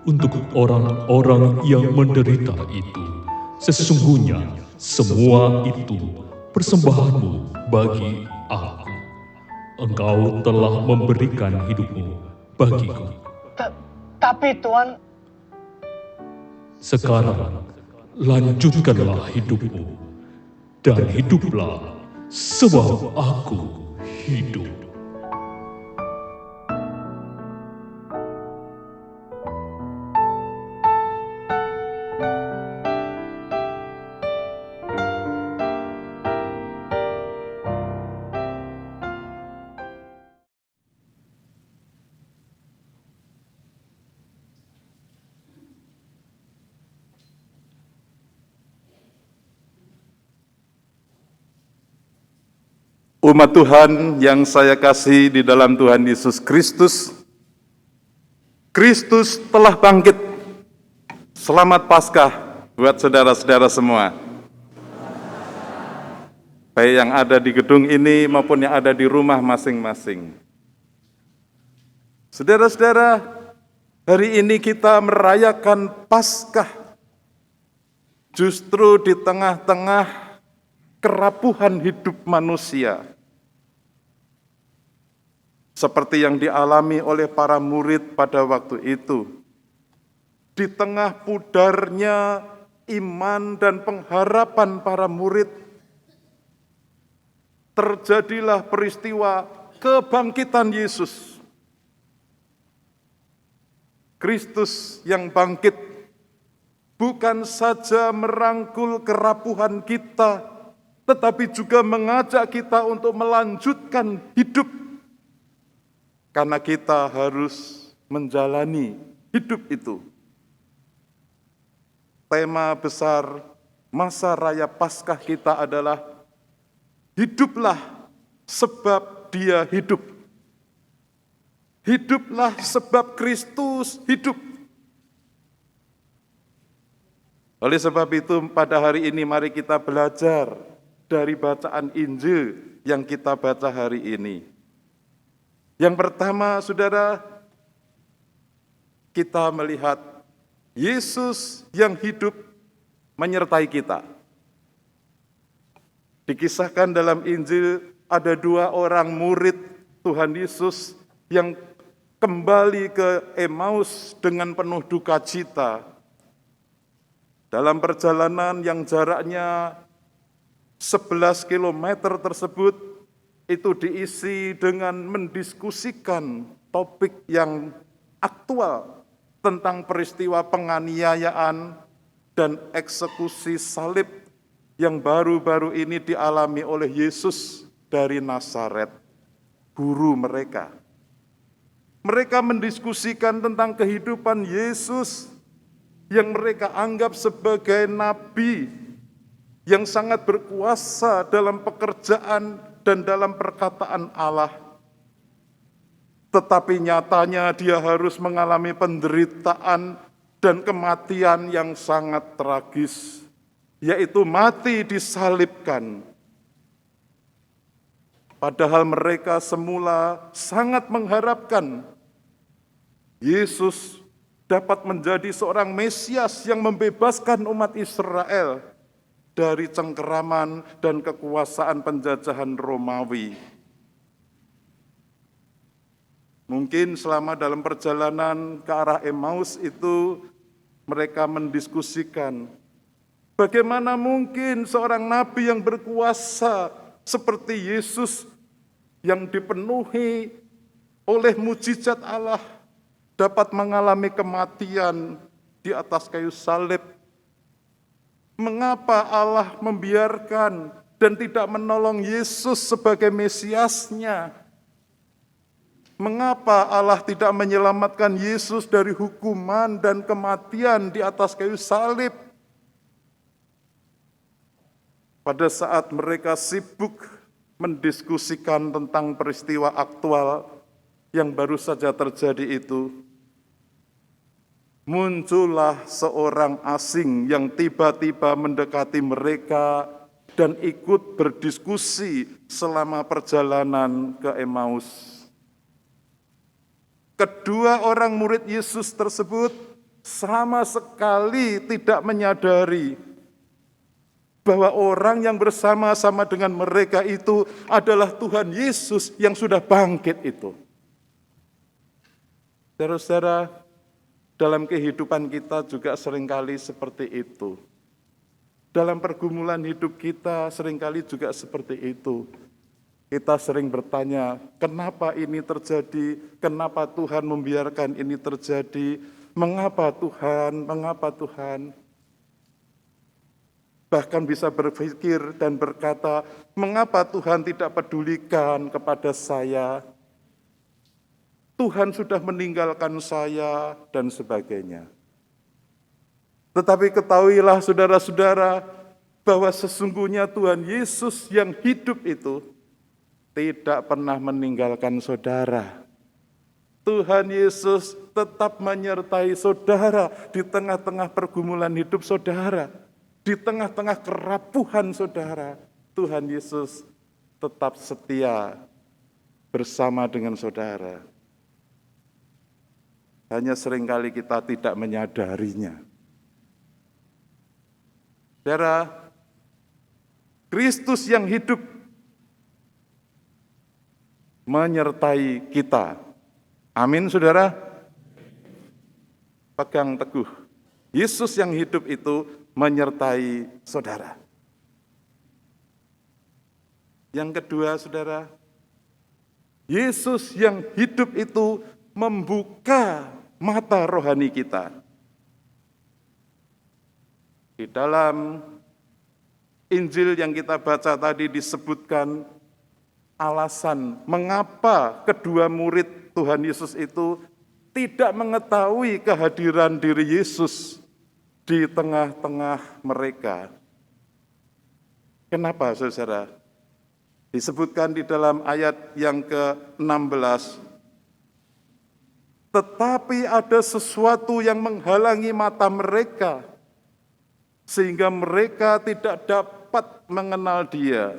untuk orang-orang yang menderita itu, sesungguhnya semua itu persembahanmu bagi aku. Engkau telah memberikan hidupmu bagiku. Tapi Tuan, sekarang lanjutkanlah hidupmu dan hiduplah sebab aku hidup. Umat Tuhan yang saya kasih di dalam Tuhan Yesus Kristus, Kristus telah bangkit. Selamat Paskah buat saudara-saudara semua. Baik yang ada di gedung ini maupun yang ada di rumah masing-masing. Saudara-saudara, hari ini kita merayakan Paskah. Justru di tengah-tengah kerapuhan hidup manusia. Seperti yang dialami oleh para murid pada waktu itu. Di tengah pudarnya iman dan pengharapan para murid, terjadilah peristiwa kebangkitan Yesus. Kristus yang bangkit bukan saja merangkul kerapuhan kita, tetapi juga mengajak kita untuk melanjutkan hidup. Karena kita harus menjalani hidup itu. Tema besar masa raya Paskah kita adalah hiduplah sebab Dia hidup. Hiduplah sebab Kristus hidup. Oleh sebab itu pada hari ini mari kita belajar dari bacaan Injil yang kita baca hari ini. Yang pertama, saudara, kita melihat Yesus yang hidup menyertai kita. Dikisahkan dalam Injil ada dua orang murid Tuhan Yesus yang kembali ke Emmaus dengan penuh duka cita. Dalam perjalanan yang jaraknya 11 km tersebut, itu diisi dengan mendiskusikan topik yang aktual tentang peristiwa penganiayaan dan eksekusi salib yang baru-baru ini dialami oleh Yesus dari Nazaret, guru mereka. Mereka mendiskusikan tentang kehidupan Yesus yang mereka anggap sebagai nabi yang sangat berkuasa dalam pekerjaan dan dalam perkataan Allah. Tetapi nyatanya dia harus mengalami penderitaan dan kematian yang sangat tragis, yaitu mati disalibkan. Padahal mereka semula sangat mengharapkan Yesus dapat menjadi seorang Mesias yang membebaskan umat Israel dari cengkeraman dan kekuasaan penjajahan Romawi. Mungkin selama dalam perjalanan ke arah Emmaus itu mereka mendiskusikan, bagaimana mungkin seorang nabi yang berkuasa seperti Yesus yang dipenuhi oleh mujizat Allah dapat mengalami kematian di atas kayu salib. Mengapa Allah membiarkan dan tidak menolong Yesus sebagai Mesiasnya? Mengapa Allah tidak menyelamatkan Yesus dari hukuman dan kematian di atas kayu salib? Pada saat mereka sibuk mendiskusikan tentang peristiwa aktual yang baru saja terjadi itu, muncullah seorang asing yang tiba-tiba mendekati mereka dan ikut berdiskusi selama perjalanan ke Emmaus. Kedua orang murid Yesus tersebut sama sekali tidak menyadari bahwa orang yang bersama-sama dengan mereka itu adalah Tuhan Yesus yang sudah bangkit itu. Saudara-saudara, dalam kehidupan kita juga seringkali seperti itu. Dalam pergumulan hidup kita seringkali juga seperti itu. Kita sering bertanya, kenapa ini terjadi? Kenapa Tuhan membiarkan ini terjadi? Mengapa Tuhan? Mengapa Tuhan? Bahkan bisa berpikir dan berkata, mengapa Tuhan tidak pedulikan kepada saya? Tuhan sudah meninggalkan saya, dan sebagainya. Tetapi ketahuilah saudara-saudara, bahwa sesungguhnya Tuhan Yesus yang hidup itu tidak pernah meninggalkan saudara. Tuhan Yesus tetap menyertai saudara di tengah-tengah pergumulan hidup saudara, di tengah-tengah kerapuhan saudara. Tuhan Yesus tetap setia bersama dengan saudara. Hanya seringkali kita tidak menyadarinya. Saudara, Kristus yang hidup menyertai kita. Amin, saudara. Pegang teguh. Yesus yang hidup itu menyertai saudara. Yang kedua, saudara, Yesus yang hidup itu membuka mata rohani kita. Di dalam Injil yang kita baca tadi disebutkan alasan mengapa kedua murid Tuhan Yesus itu tidak mengetahui kehadiran diri Yesus di tengah-tengah mereka. Kenapa, saudara? Disebutkan di dalam ayat yang ke-16. Tetapi ada sesuatu yang menghalangi mata mereka, sehingga mereka tidak dapat mengenal Dia.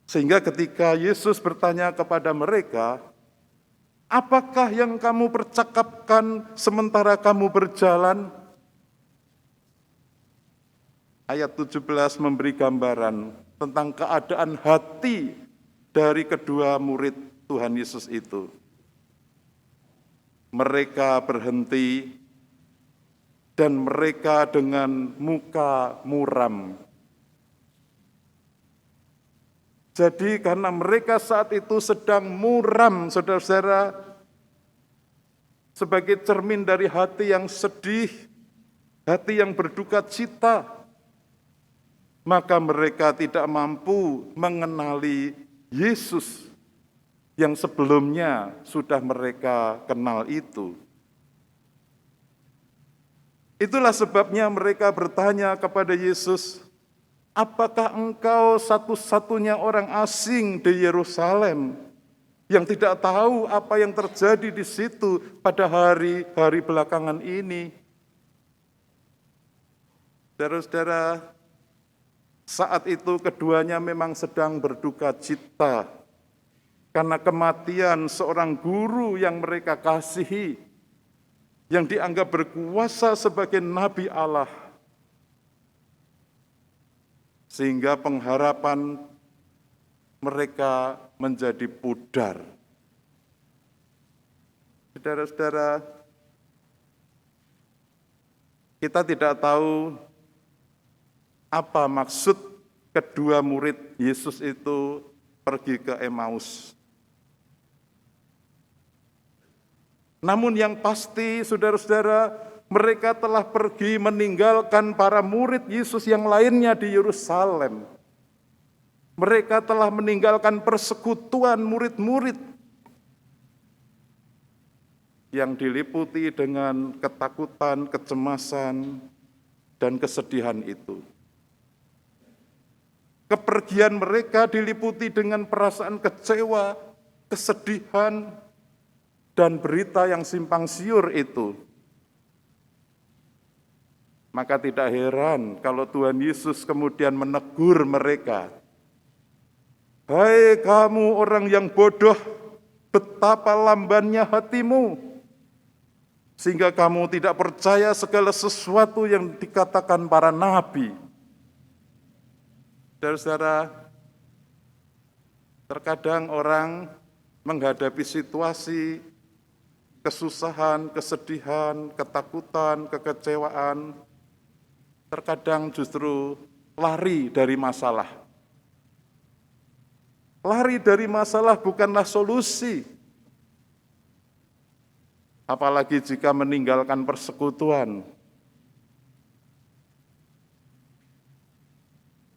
Sehingga ketika Yesus bertanya kepada mereka, apakah yang kamu percakapkan sementara kamu berjalan? Ayat 17 memberi gambaran tentang keadaan hati dari kedua murid Tuhan Yesus itu. Mereka berhenti dan mereka dengan muka muram. Jadi karena mereka saat itu sedang muram, saudara-saudara, sebagai cermin dari hati yang sedih, hati yang berduka cita, maka mereka tidak mampu mengenali Yesus yang sebelumnya sudah mereka kenal itu. Itulah sebabnya mereka bertanya kepada Yesus, apakah engkau satu-satunya orang asing di Yerusalem yang tidak tahu apa yang terjadi di situ pada hari-hari belakangan ini? Saudara-saudara, saat itu keduanya memang sedang berduka cita karena kematian seorang guru yang mereka kasihi, yang dianggap berkuasa sebagai nabi Allah. Sehingga pengharapan mereka menjadi pudar. Saudara-saudara, kita tidak tahu apa maksud kedua murid Yesus itu pergi ke Emmaus. Namun yang pasti, saudara-saudara, mereka telah pergi meninggalkan para murid Yesus yang lainnya di Yerusalem. Mereka telah meninggalkan persekutuan murid-murid yang diliputi dengan ketakutan, kecemasan, dan kesedihan itu. Kepergian mereka diliputi dengan perasaan kecewa, kesedihan, dan berita yang simpang siur itu. Maka tidak heran kalau Tuhan Yesus kemudian menegur mereka. Hai kamu orang yang bodoh, betapa lambannya hatimu, sehingga kamu tidak percaya segala sesuatu yang dikatakan para nabi. Saudara-saudara, terkadang orang menghadapi situasi kesusahan, kesedihan, ketakutan, kekecewaan, terkadang justru lari dari masalah. Lari dari masalah bukanlah solusi. Apalagi jika meninggalkan persekutuan.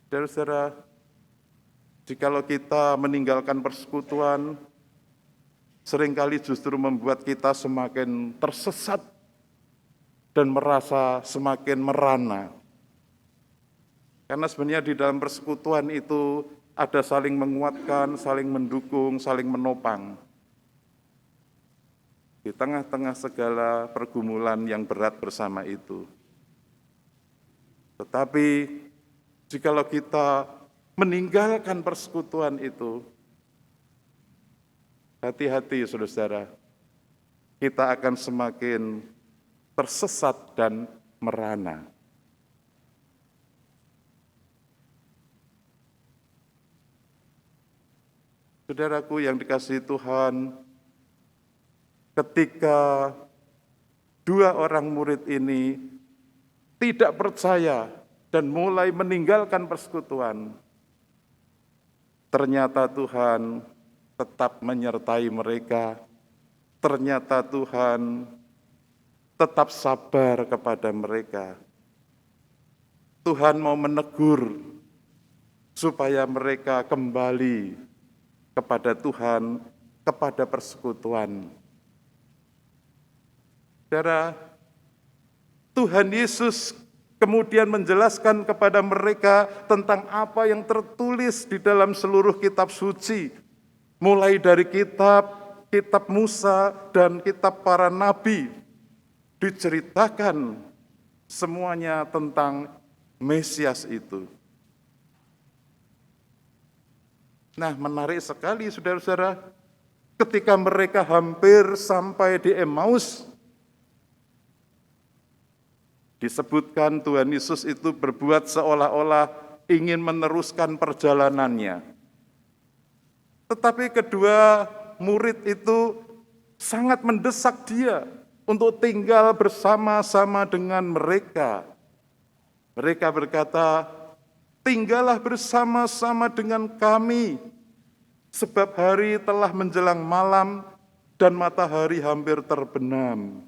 Saudara-saudara, jikalau kita meninggalkan persekutuan, seringkali justru membuat kita semakin tersesat dan merasa semakin merana. Karena sebenarnya di dalam persekutuan itu ada saling menguatkan, saling mendukung, saling menopang. Di tengah-tengah segala pergumulan yang berat bersama itu. Tetapi jikalau kita meninggalkan persekutuan itu, hati-hati saudara-saudara, kita akan semakin tersesat dan merana. Saudaraku yang dikasihi Tuhan, ketika dua orang murid ini tidak percaya dan mulai meninggalkan persekutuan, ternyata Tuhan tetap menyertai mereka, ternyata Tuhan tetap sabar kepada mereka. Tuhan mau menegur supaya mereka kembali kepada Tuhan, kepada persekutuan. Saudara, Tuhan Yesus kemudian menjelaskan kepada mereka tentang apa yang tertulis di dalam seluruh kitab suci, mulai dari kitab Musa dan kitab para nabi, diceritakan semuanya tentang Mesias itu. Nah, menarik sekali saudara-saudara, ketika mereka hampir sampai di Emmaus, disebutkan Tuhan Yesus itu berbuat seolah-olah ingin meneruskan perjalanannya. Tetapi kedua murid itu sangat mendesak dia untuk tinggal bersama-sama dengan mereka. Mereka berkata, "Tinggallah bersama-sama dengan kami, sebab hari telah menjelang malam dan matahari hampir terbenam."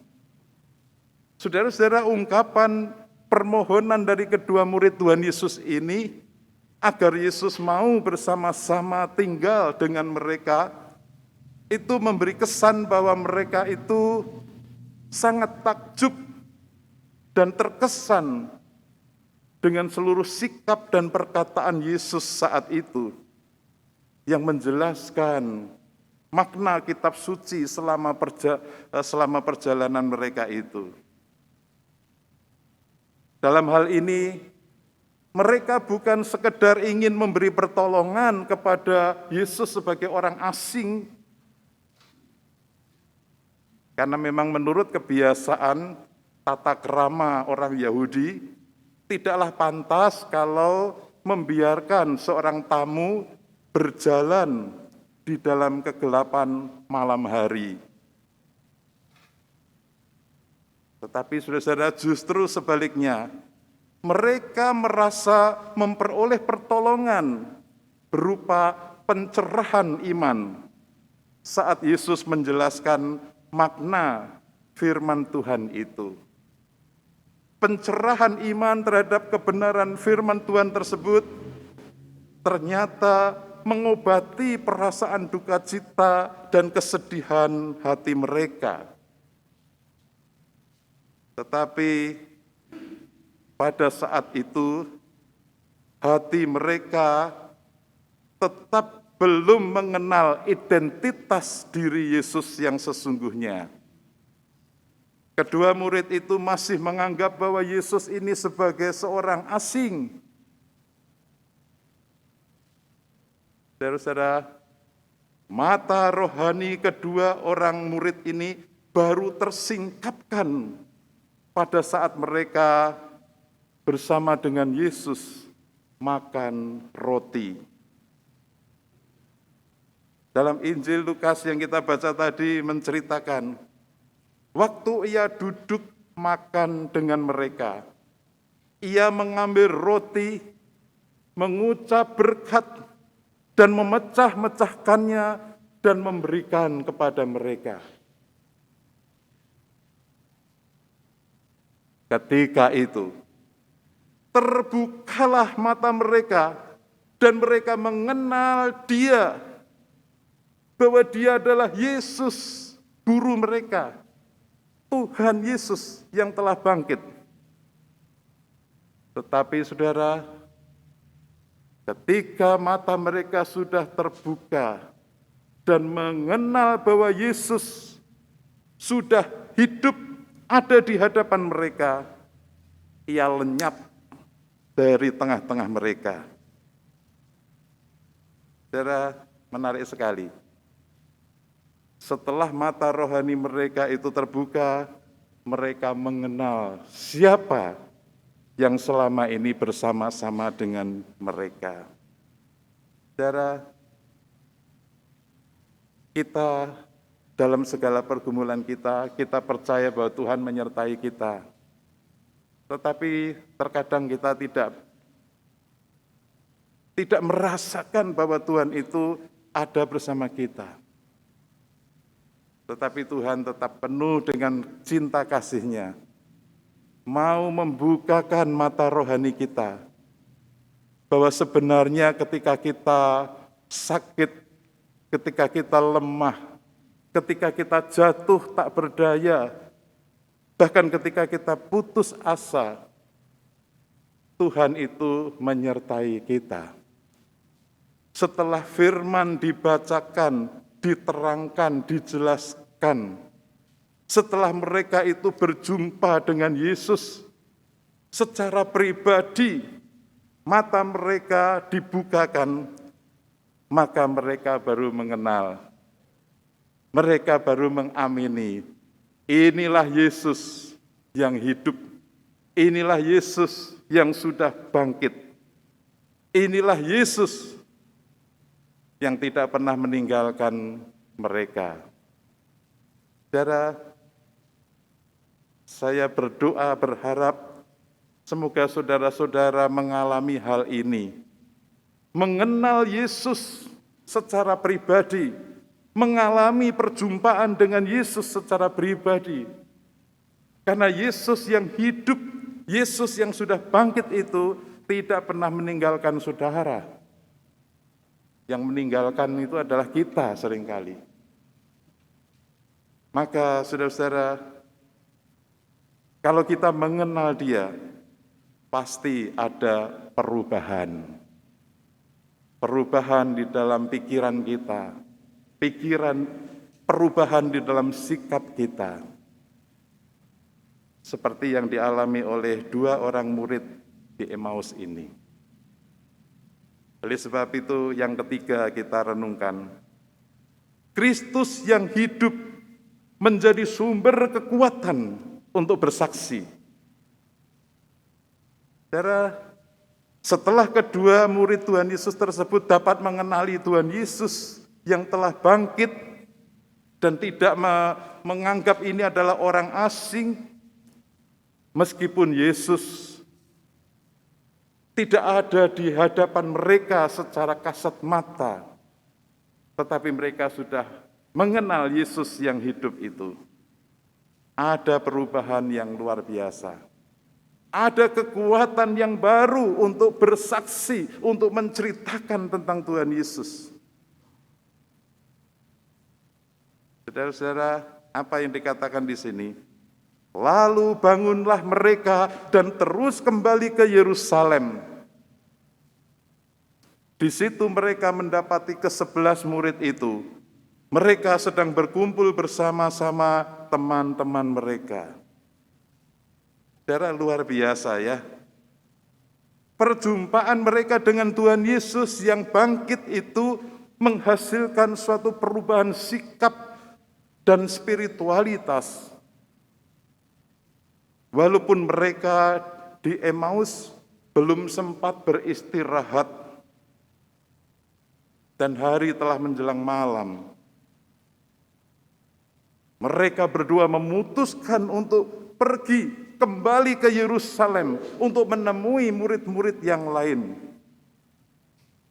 Saudara-saudara, ungkapan permohonan dari kedua murid Tuhan Yesus ini agar Yesus mau bersama-sama tinggal dengan mereka, itu memberi kesan bahwa mereka itu sangat takjub dan terkesan dengan seluruh sikap dan perkataan Yesus saat itu yang menjelaskan makna kitab suci selama perjalanan mereka itu. Dalam hal ini, mereka bukan sekedar ingin memberi pertolongan kepada Yesus sebagai orang asing, karena memang menurut kebiasaan tata krama orang Yahudi, tidaklah pantas kalau membiarkan seorang tamu berjalan di dalam kegelapan malam hari. Tetapi saudara-saudara, justru sebaliknya, mereka merasa memperoleh pertolongan berupa pencerahan iman saat Yesus menjelaskan makna firman Tuhan itu. Pencerahan iman terhadap kebenaran firman Tuhan tersebut ternyata mengobati perasaan duka cita dan kesedihan hati mereka. Tetapi pada saat itu hati mereka tetap belum mengenal identitas diri Yesus yang sesungguhnya. Kedua murid itu masih menganggap bahwa Yesus ini sebagai seorang asing. Saudara-saudara, mata rohani kedua orang murid ini baru tersingkapkan pada saat mereka bersama dengan Yesus makan roti. Dalam Injil Lukas yang kita baca tadi menceritakan, waktu ia duduk makan dengan mereka, ia mengambil roti, mengucap berkat, dan memecah-mecahkannya dan memberikan kepada mereka. Ketika itu, terbukalah mata mereka dan mereka mengenal Dia, bahwa Dia adalah Yesus, guru mereka, Tuhan Yesus yang telah bangkit. Tetapi saudara, ketika mata mereka sudah terbuka dan mengenal bahwa Yesus sudah hidup ada di hadapan mereka, ia lenyap dari tengah-tengah mereka. Saudara, menarik sekali. Setelah mata rohani mereka itu terbuka, mereka mengenal siapa yang selama ini bersama-sama dengan mereka. Saudara, kita dalam segala pergumulan kita percaya bahwa Tuhan menyertai kita. Tetapi terkadang kita tidak merasakan bahwa Tuhan itu ada bersama kita. Tetapi Tuhan tetap penuh dengan cinta kasih-Nya, mau membukakan mata rohani kita, bahwa sebenarnya ketika kita sakit, ketika kita lemah, ketika kita jatuh tak berdaya, bahkan ketika kita putus asa, Tuhan itu menyertai kita. Setelah firman dibacakan, diterangkan, dijelaskan, setelah mereka itu berjumpa dengan Yesus secara pribadi, mata mereka dibukakan, maka mereka baru mengenal, mereka baru mengamini, inilah Yesus yang hidup, inilah Yesus yang sudah bangkit, inilah Yesus yang tidak pernah meninggalkan mereka. Saudara, saya berdoa berharap semoga saudara-saudara mengalami hal ini. Mengenal Yesus secara pribadi, mengalami perjumpaan dengan Yesus secara pribadi. Karena Yesus yang hidup, Yesus yang sudah bangkit itu tidak pernah meninggalkan saudara. Yang meninggalkan itu adalah kita seringkali. Maka saudara-saudara, kalau kita mengenal Dia, pasti ada perubahan. Perubahan di dalam pikiran kita, perubahan di dalam sikap kita. Seperti yang dialami oleh 2 orang murid di Emmaus ini. Oleh sebab itu yang ketiga kita renungkan, Kristus yang hidup menjadi sumber kekuatan untuk bersaksi. Saudara, setelah kedua murid Tuhan Yesus tersebut dapat mengenali Tuhan Yesus yang telah bangkit dan tidak menganggap ini adalah orang asing, meskipun Yesus tidak ada di hadapan mereka secara kasat mata, tetapi mereka sudah mengenal Yesus yang hidup itu. Ada perubahan yang luar biasa. Ada kekuatan yang baru untuk bersaksi, untuk menceritakan tentang Tuhan Yesus. Saudara-saudara, apa yang dikatakan di sini? Lalu bangunlah mereka dan terus kembali ke Yerusalem. Di situ mereka mendapati ke-11 murid itu. Mereka sedang berkumpul bersama-sama teman-teman mereka. Saudara, luar biasa ya. Perjumpaan mereka dengan Tuhan Yesus yang bangkit itu menghasilkan suatu perubahan sikap dan spiritualitas. Walaupun mereka di Emmaus belum sempat beristirahat dan hari telah menjelang malam, mereka berdua memutuskan untuk pergi kembali ke Yerusalem untuk menemui murid-murid yang lain.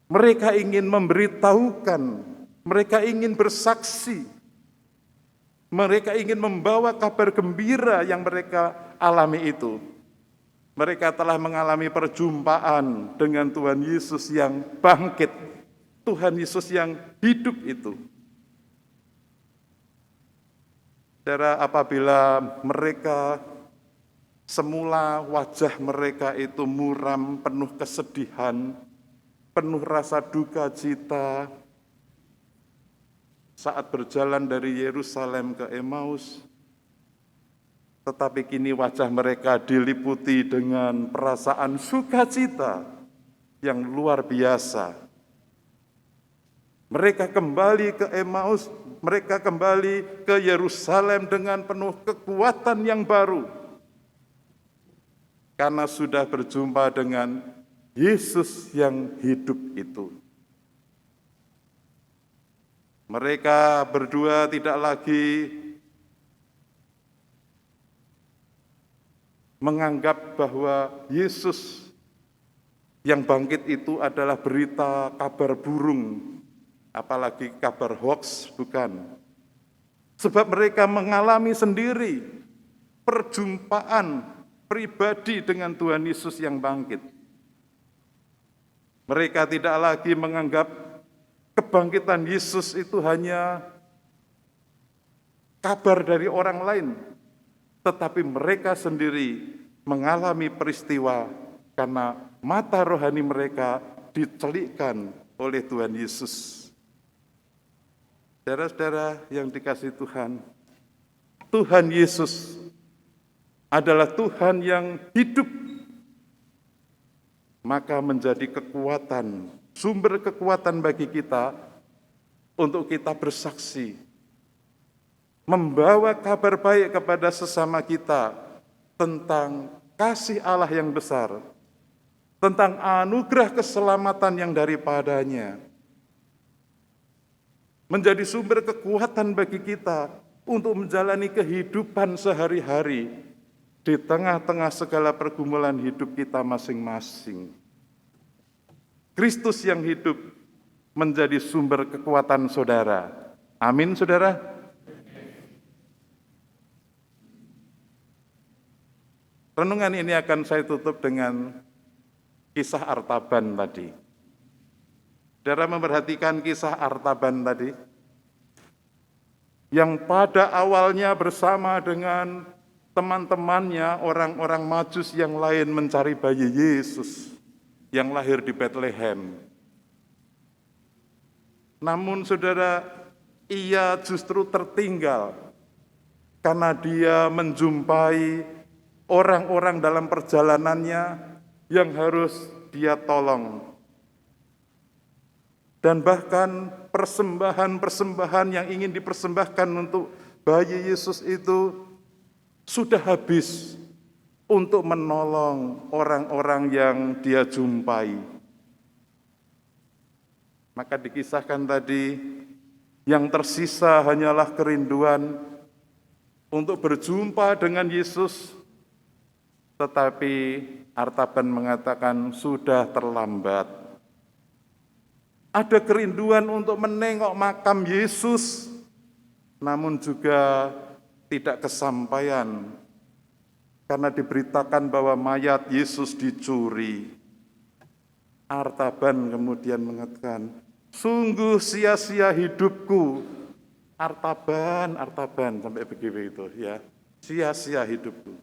Mereka ingin memberitahukan, mereka ingin bersaksi, mereka ingin membawa kabar gembira yang mereka alami itu. Mereka telah mengalami perjumpaan dengan Tuhan Yesus yang bangkit, Tuhan Yesus yang hidup itu. Saudara, apabila mereka semula wajah mereka itu muram, penuh kesedihan, penuh rasa duka cita saat berjalan dari Yerusalem ke Emmaus, tetapi kini wajah mereka diliputi dengan perasaan sukacita yang luar biasa. Mereka kembali ke Emmaus, mereka kembali ke Yerusalem dengan penuh kekuatan yang baru. Karena sudah berjumpa dengan Yesus yang hidup itu. Mereka berdua tidak lagi menganggap bahwa Yesus yang bangkit itu adalah berita kabar burung, apalagi kabar hoax, bukan. Sebab mereka mengalami sendiri perjumpaan pribadi dengan Tuhan Yesus yang bangkit. Mereka tidak lagi menganggap kebangkitan Yesus itu hanya kabar dari orang lain, tetapi mereka sendiri mengalami peristiwa karena mata rohani mereka dicelikkan oleh Tuhan Yesus. Saudara-saudara yang dikasihi Tuhan, Tuhan Yesus adalah Tuhan yang hidup, maka menjadi kekuatan, sumber kekuatan bagi kita untuk kita bersaksi, membawa kabar baik kepada sesama kita tentang kasih Allah yang besar, tentang anugerah keselamatan yang daripadanya. menjadi sumber kekuatan bagi kita untuk menjalani kehidupan sehari-hari di tengah-tengah segala pergumulan hidup kita masing-masing. Kristus yang hidup menjadi sumber kekuatan saudara. Amin, saudara. Renungan ini akan saya tutup dengan kisah Artaban tadi. Saudara memperhatikan kisah Artaban tadi, yang pada awalnya bersama dengan teman-temannya orang-orang Majus yang lain mencari bayi Yesus yang lahir di Bethlehem. Namun saudara, ia justru tertinggal karena dia menjumpai orang-orang dalam perjalanannya yang harus dia tolong. Dan bahkan persembahan-persembahan yang ingin dipersembahkan untuk bayi Yesus itu sudah habis untuk menolong orang-orang yang dia jumpai. Maka dikisahkan tadi, yang tersisa hanyalah kerinduan untuk berjumpa dengan Yesus. Tetapi Artaban mengatakan sudah terlambat. Ada kerinduan untuk menengok makam Yesus, namun juga tidak kesampaian karena diberitakan bahwa mayat Yesus dicuri. Artaban kemudian mengatakan, sungguh sia-sia hidupku. Artaban sampai begitu ya, sia-sia hidupku.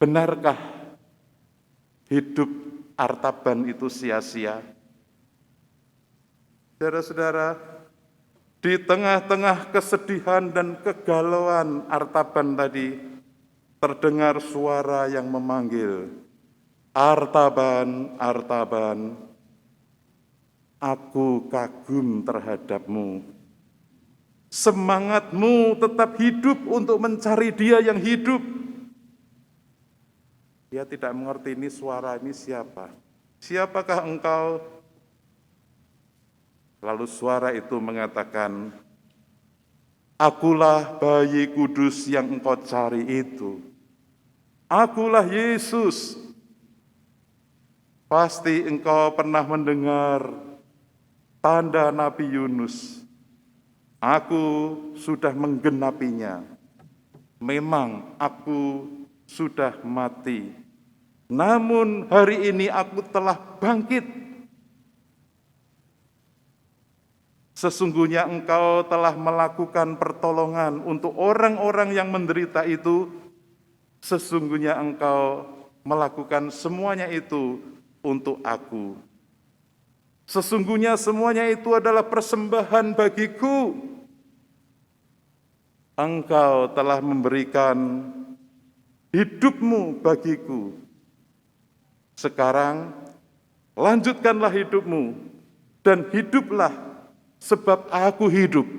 Benarkah hidup Artaban itu sia-sia? Saudara-saudara, di tengah-tengah kesedihan dan kegalauan Artaban tadi, terdengar suara yang memanggil, Artaban, Artaban, aku kagum terhadapmu. Semangatmu tetap hidup untuk mencari Dia yang hidup. Dia tidak mengerti ini suara ini siapa. Siapakah engkau? Lalu suara itu mengatakan, akulah bayi kudus yang engkau cari itu. Akulah Yesus. Pasti engkau pernah mendengar tanda Nabi Yunus. Aku sudah menggenapinya. Memang aku sudah mati. Namun hari ini aku telah bangkit. Sesungguhnya engkau telah melakukan pertolongan untuk orang-orang yang menderita itu. Sesungguhnya engkau melakukan semuanya itu untuk aku. Sesungguhnya semuanya itu adalah persembahan bagiku. Engkau telah memberikan hidupmu bagiku. Sekarang lanjutkanlah hidupmu dan hiduplah sebab aku hidup.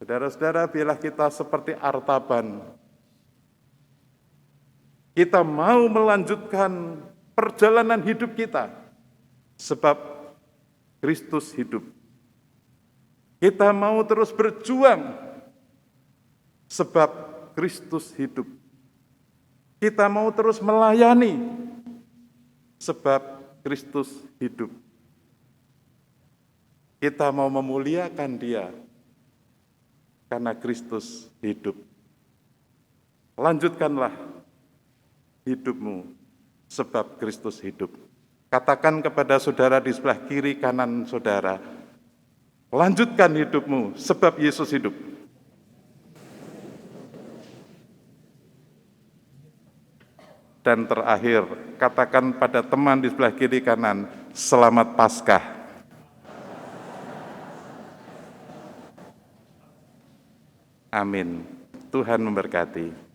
Saudara-saudara, biarlah kita seperti Artaban. Kita mau melanjutkan perjalanan hidup kita sebab Kristus hidup. Kita mau terus berjuang sebab Kristus hidup. Kita mau terus melayani sebab Kristus hidup. Kita mau memuliakan Dia karena Kristus hidup. Lanjutkanlah hidupmu sebab Kristus hidup. Katakan kepada saudara di sebelah kiri kanan saudara, lanjutkan hidupmu sebab Yesus hidup. Dan terakhir, katakan pada teman di sebelah kiri kanan, selamat Paskah. Amin. Tuhan memberkati.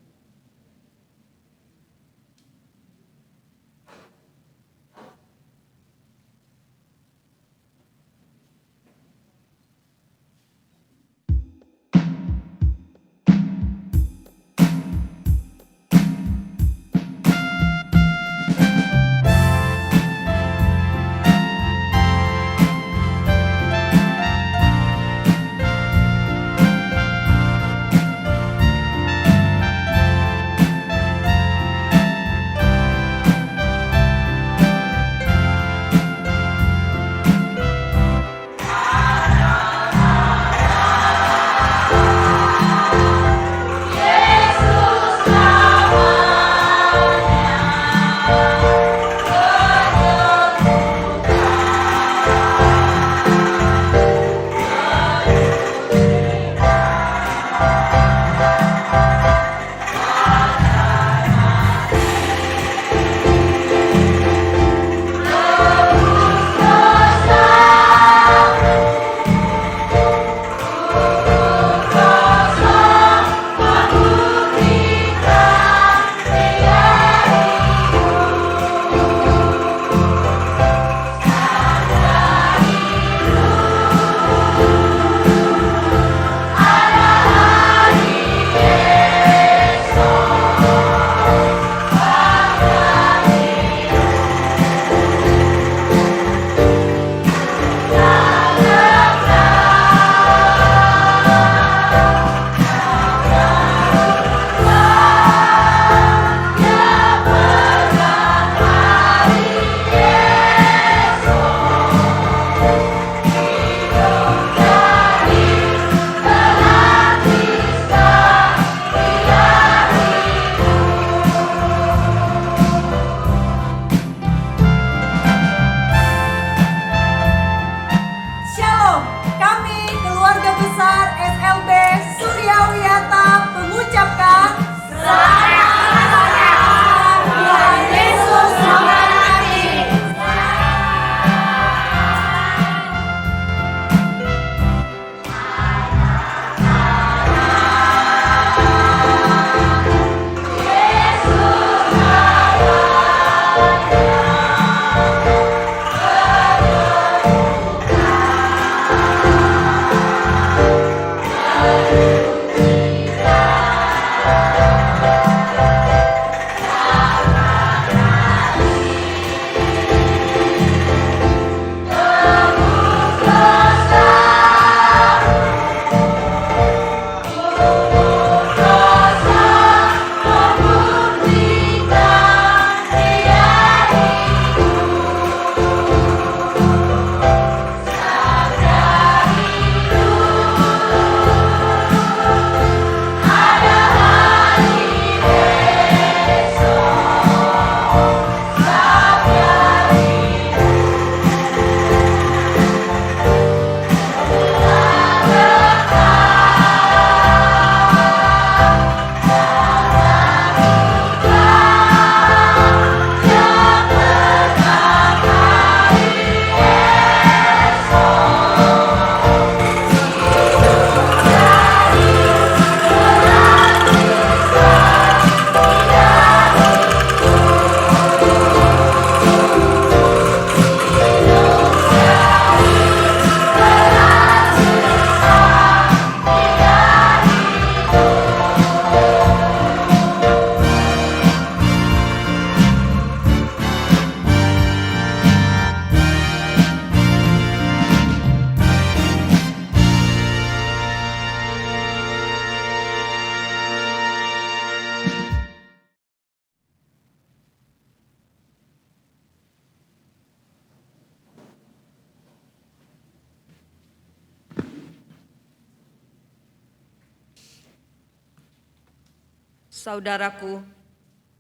Saudaraku,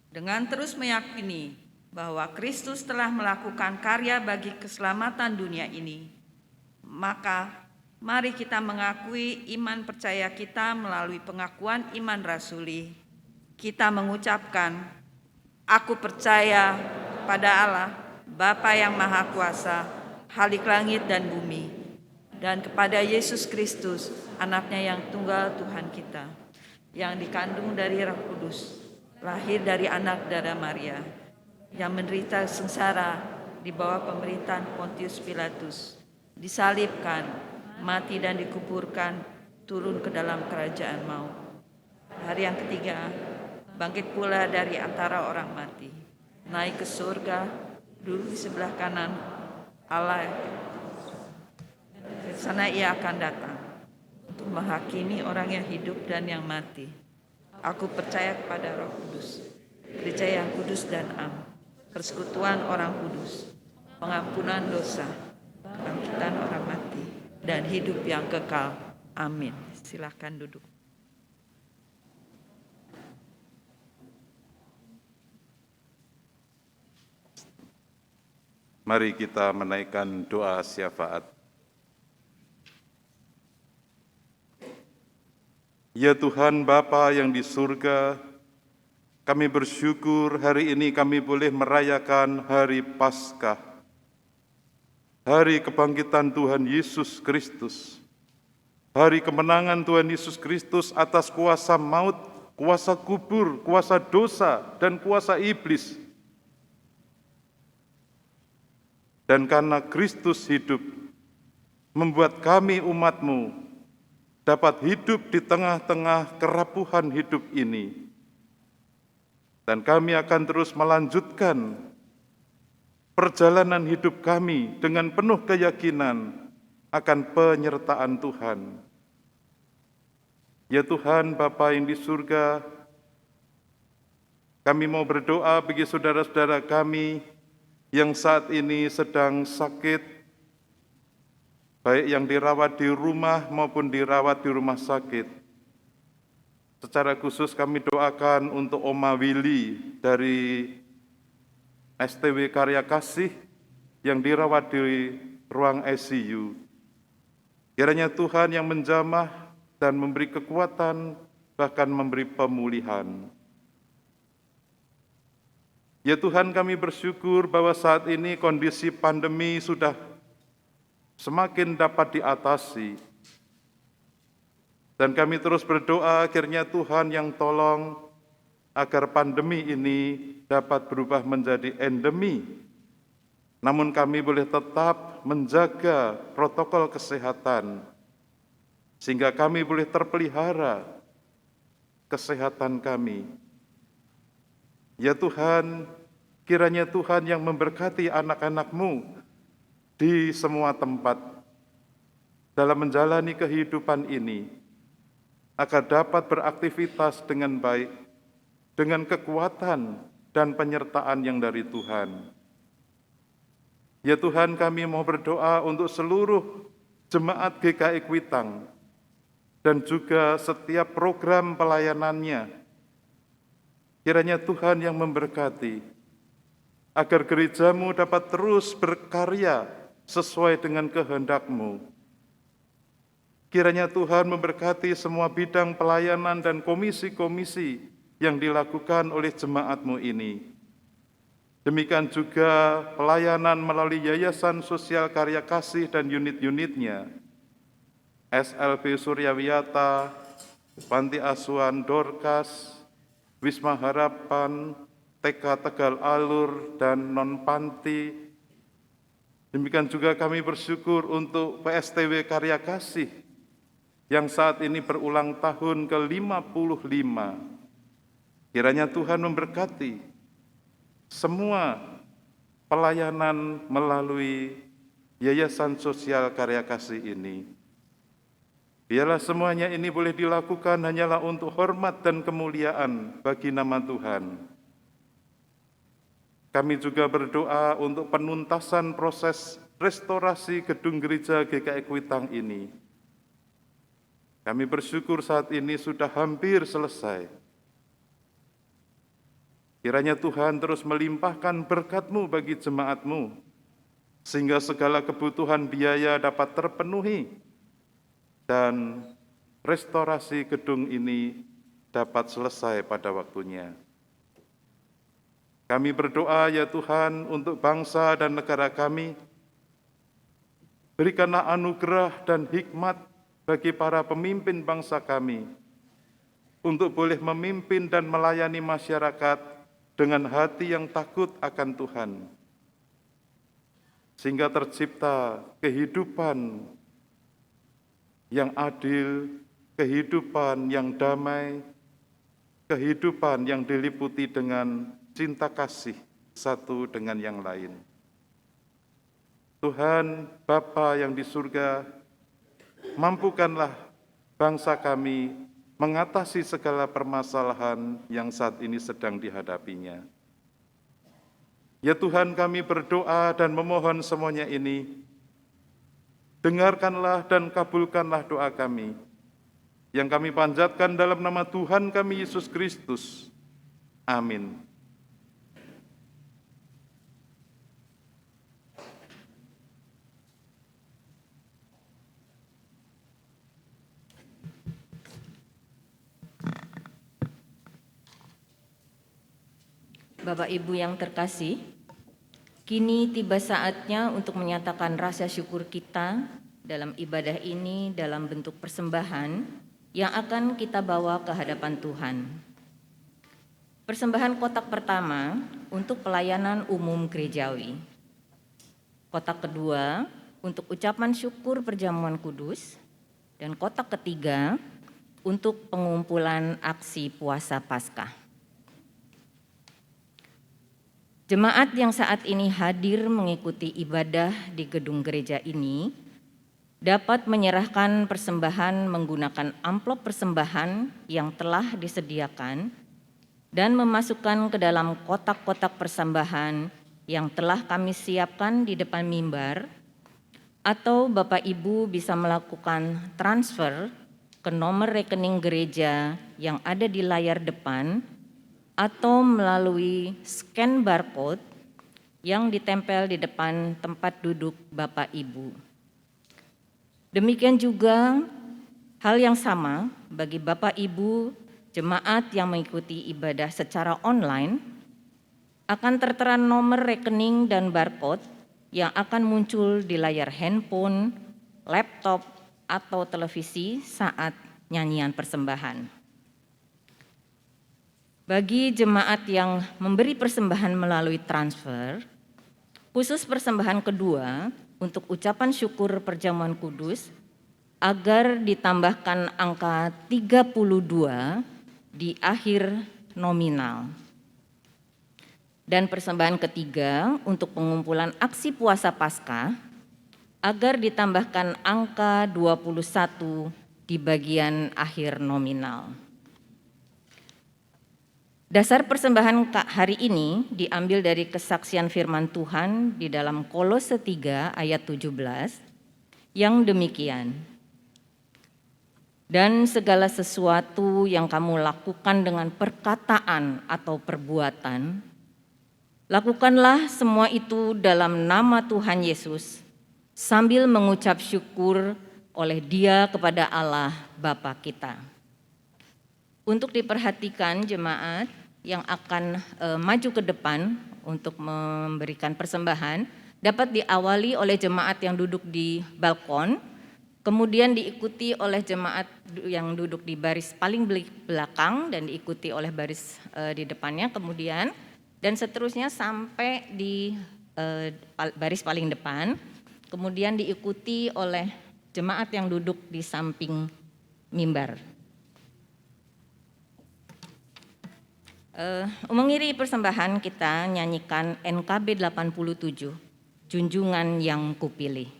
dengan terus meyakini bahwa Kristus telah melakukan karya bagi keselamatan dunia ini, maka mari kita mengakui iman percaya kita melalui pengakuan iman rasuli. Kita mengucapkan, aku percaya pada Allah, Bapa yang Maha Kuasa, Khalik langit dan bumi, dan kepada Yesus Kristus, anaknya yang tunggal Tuhan kita, yang dikandung dari Roh Kudus, lahir dari anak darah Maria, yang menderita sengsara di bawah pemerintahan Pontius Pilatus, disalibkan, mati dan dikuburkan, turun ke dalam kerajaan maut. Hari yang ketiga, bangkit pula dari antara orang mati, naik ke surga, duduk di sebelah kanan Allah. Di sana ia akan datang untuk menghakimi orang yang hidup dan yang mati. Aku percaya kepada Roh Kudus, gereja yang kudus dan am, persekutuan orang kudus, pengampunan dosa, kebangkitan orang mati, dan hidup yang kekal. Amin. Silakan duduk. Mari kita menaikkan doa syafaat. Ya Tuhan Bapa yang di surga, kami bersyukur hari ini kami boleh merayakan hari Paskah, hari kebangkitan Tuhan Yesus Kristus, hari kemenangan Tuhan Yesus Kristus atas kuasa maut, kuasa kubur, kuasa dosa, dan kuasa iblis. Dan karena Kristus hidup, membuat kami umat-Mu dapat hidup di tengah-tengah kerapuhan hidup ini. Dan kami akan terus melanjutkan perjalanan hidup kami dengan penuh keyakinan akan penyertaan Tuhan. Ya Tuhan Bapa yang di surga, kami mau berdoa bagi saudara-saudara kami yang saat ini sedang sakit, baik yang dirawat di rumah maupun dirawat di rumah sakit. Secara khusus kami doakan untuk Oma Willy dari STW Karya Kasih yang dirawat di ruang ICU. Kiranya Tuhan yang menjamah dan memberi kekuatan, bahkan memberi pemulihan. Ya Tuhan, kami bersyukur bahwa saat ini kondisi pandemi sudah semakin dapat diatasi. Dan kami terus berdoa akhirnya Tuhan yang tolong agar pandemi ini dapat berubah menjadi endemi. Namun kami boleh tetap menjaga protokol kesehatan, sehingga kami boleh terpelihara kesehatan kami. Ya Tuhan, kiranya Tuhan yang memberkati anak-anak-Mu di semua tempat dalam menjalani kehidupan ini, agar dapat beraktivitas dengan baik, dengan kekuatan dan penyertaan yang dari Tuhan. Ya Tuhan, kami mau berdoa untuk seluruh jemaat GKI Kuitang dan juga setiap program pelayanannya. Kiranya Tuhan yang memberkati, agar gereja-Mu dapat terus berkarya sesuai dengan kehendak-Mu. Kiranya Tuhan memberkati semua bidang pelayanan dan komisi-komisi yang dilakukan oleh jemaat-Mu ini. Demikian juga pelayanan melalui Yayasan Sosial Karya Kasih dan unit-unitnya, SLB Suryawiyata, Panti Asuhan Dorcas, Wisma Harapan, TK Tegal Alur, dan non-panti. Demikian juga kami bersyukur untuk PSTW Karya Kasih yang saat ini berulang tahun ke-55. Kiranya Tuhan memberkati semua pelayanan melalui Yayasan Sosial Karya Kasih ini. Biarlah semuanya ini boleh dilakukan hanyalah untuk hormat dan kemuliaan bagi nama Tuhan. Kami juga berdoa untuk penuntasan proses restorasi gedung gereja GKI Kuitang ini. Kami bersyukur saat ini sudah hampir selesai. Kiranya Tuhan terus melimpahkan berkat-Mu bagi jemaat-Mu, sehingga segala kebutuhan biaya dapat terpenuhi dan restorasi gedung ini dapat selesai pada waktunya. Kami berdoa ya Tuhan untuk bangsa dan negara kami. Berikanlah anugerah dan hikmat bagi para pemimpin bangsa kami untuk boleh memimpin dan melayani masyarakat dengan hati yang takut akan Tuhan, sehingga tercipta kehidupan yang adil, kehidupan yang damai, kehidupan yang diliputi dengan cinta kasih satu dengan yang lain. Tuhan Bapa yang di surga, mampukanlah bangsa kami mengatasi segala permasalahan yang saat ini sedang dihadapinya. Ya Tuhan, kami berdoa dan memohon semuanya ini, dengarkanlah dan kabulkanlah doa kami, yang kami panjatkan dalam nama Tuhan kami Yesus Kristus. Amin. Bapak Ibu yang terkasih, kini tiba saatnya untuk menyatakan rasa syukur kita dalam ibadah ini dalam bentuk persembahan yang akan kita bawa ke hadapan Tuhan. Persembahan kotak pertama untuk pelayanan umum gerejawi. Kotak kedua untuk ucapan syukur perjamuan kudus. Dan kotak ketiga untuk pengumpulan aksi puasa Paskah. Jemaat yang saat ini hadir mengikuti ibadah di gedung gereja ini dapat menyerahkan persembahan menggunakan amplop persembahan yang telah disediakan dan memasukkan ke dalam kotak-kotak persembahan yang telah kami siapkan di depan mimbar, atau Bapak Ibu bisa melakukan transfer ke nomor rekening gereja yang ada di layar depan atau melalui scan barcode yang ditempel di depan tempat duduk Bapak Ibu. Demikian juga hal yang sama bagi Bapak Ibu jemaat yang mengikuti ibadah secara online, akan tertera nomor rekening dan barcode yang akan muncul di layar handphone, laptop, atau televisi saat nyanyian persembahan. Bagi jemaat yang memberi persembahan melalui transfer, khusus persembahan kedua untuk ucapan syukur perjamuan kudus agar ditambahkan angka 32 di akhir nominal. Dan persembahan ketiga untuk pengumpulan aksi puasa Paskah agar ditambahkan angka 21 di bagian akhir nominal. Dasar persembahan hari ini diambil dari kesaksian firman Tuhan di dalam Kolose 3 ayat 17 yang demikian. Dan segala sesuatu yang kamu lakukan dengan perkataan atau perbuatan, lakukanlah semua itu dalam nama Tuhan Yesus sambil mengucap syukur oleh Dia kepada Allah Bapa kita. Untuk diperhatikan jemaat yang akan maju ke depan untuk memberikan persembahan dapat diawali oleh jemaat yang duduk di balkon, kemudian diikuti oleh jemaat yang duduk di baris paling belakang dan diikuti oleh baris di depannya, kemudian dan seterusnya sampai di baris paling depan, kemudian diikuti oleh jemaat yang duduk di samping mimbar. Mengiringi persembahan kita nyanyikan NKB 87, Junjungan yang Kupilih.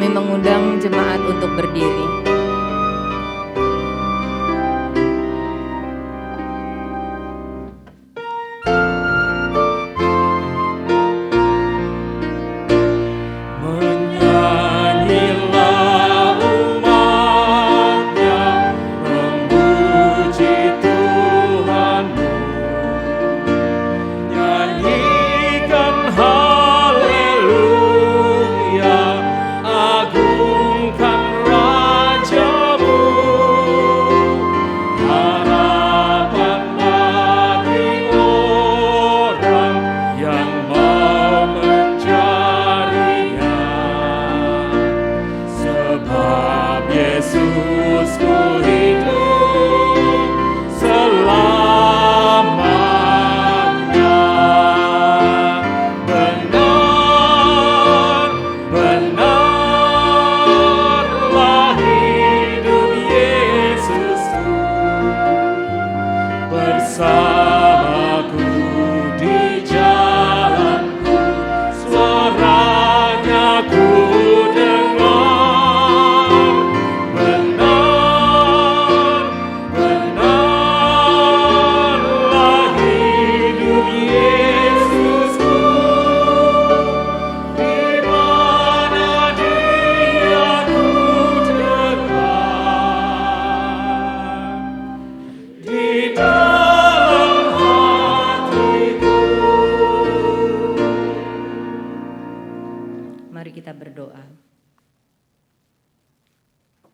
Kami mengundang jemaat untuk berdiri.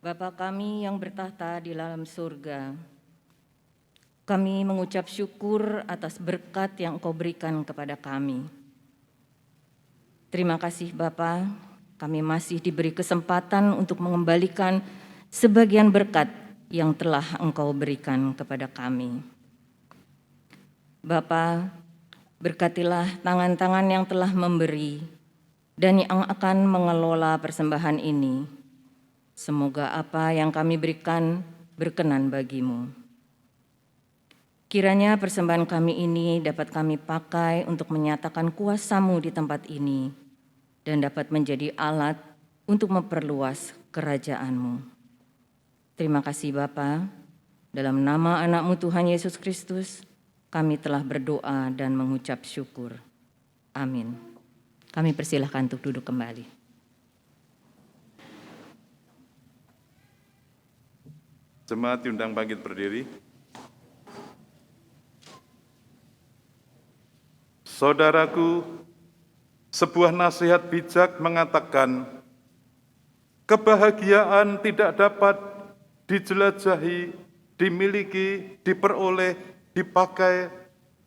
Bapa kami yang bertahta di dalam surga, kami mengucap syukur atas berkat yang Engkau berikan kepada kami. Terima kasih Bapa, kami masih diberi kesempatan untuk mengembalikan sebagian berkat yang telah Engkau berikan kepada kami. Bapa, berkatilah tangan-tangan yang telah memberi dan yang akan mengelola persembahan ini. Semoga apa yang kami berikan berkenan bagimu. Kiranya persembahan kami ini dapat kami pakai untuk menyatakan kuasa-Mu di tempat ini dan dapat menjadi alat untuk memperluas kerajaan-Mu. Terima kasih Bapa, dalam nama anak-Mu Tuhan Yesus Kristus, kami telah berdoa dan mengucap syukur. Amin. Kami persilahkan untuk duduk kembali. Jemaat diundang bangkit berdiri. Saudaraku, sebuah nasihat bijak mengatakan, kebahagiaan tidak dapat dijelajahi, dimiliki, diperoleh, dipakai,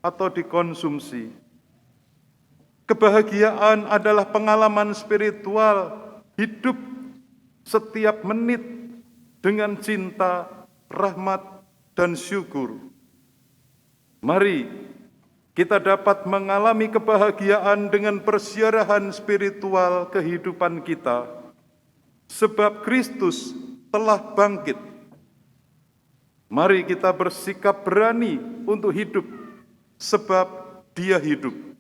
atau dikonsumsi. Kebahagiaan adalah pengalaman spiritual hidup setiap menit dengan cinta, rahmat, dan syukur. Mari kita dapat mengalami kebahagiaan dengan persiarahan spiritual kehidupan kita, sebab Kristus telah bangkit. Mari kita bersikap berani untuk hidup, sebab Dia hidup.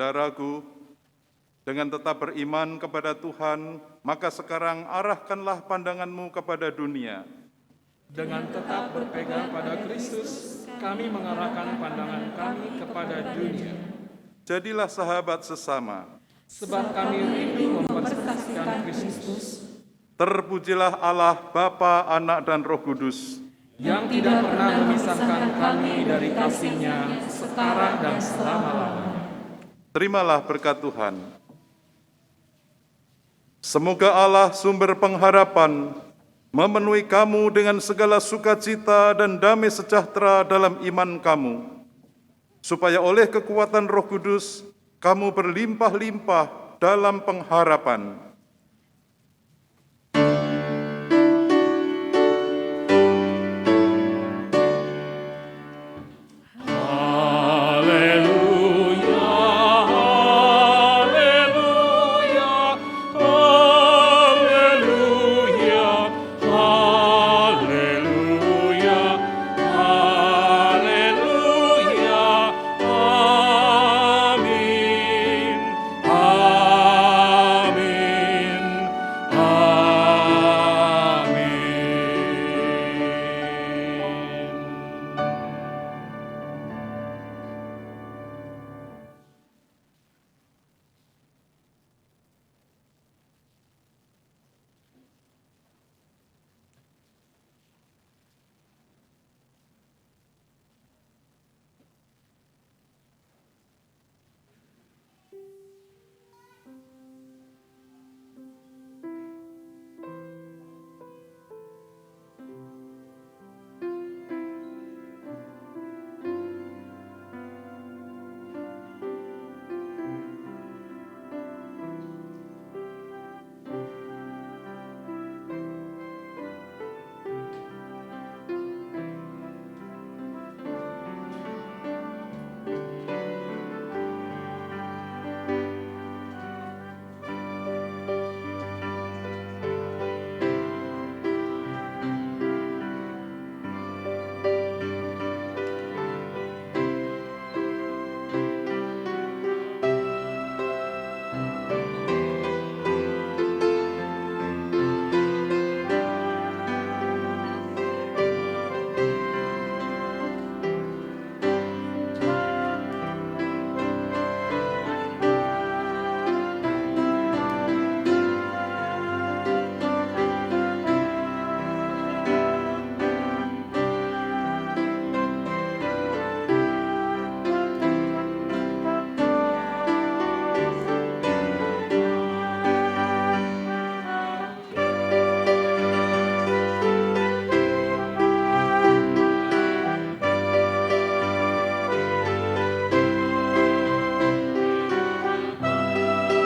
Saudaraku, dengan tetap beriman kepada Tuhan, maka sekarang arahkanlah pandanganmu kepada dunia. Dengan tetap berpegang pada Kristus, kami mengarahkan pandangan kami kepada dunia. Jadilah sahabat sesama. Sebab kami rindu mempersaksikan Kristus, Terpujilah Allah, Bapa, Anak, dan Roh Kudus, yang tidak pernah memisahkan kami dari kasih-Nya sekarang dan selama-lamanya. Terimalah berkat Tuhan. Semoga Allah sumber pengharapan memenuhi kamu dengan segala sukacita dan damai sejahtera dalam iman kamu, supaya oleh kekuatan Roh Kudus kamu berlimpah-limpah dalam pengharapan.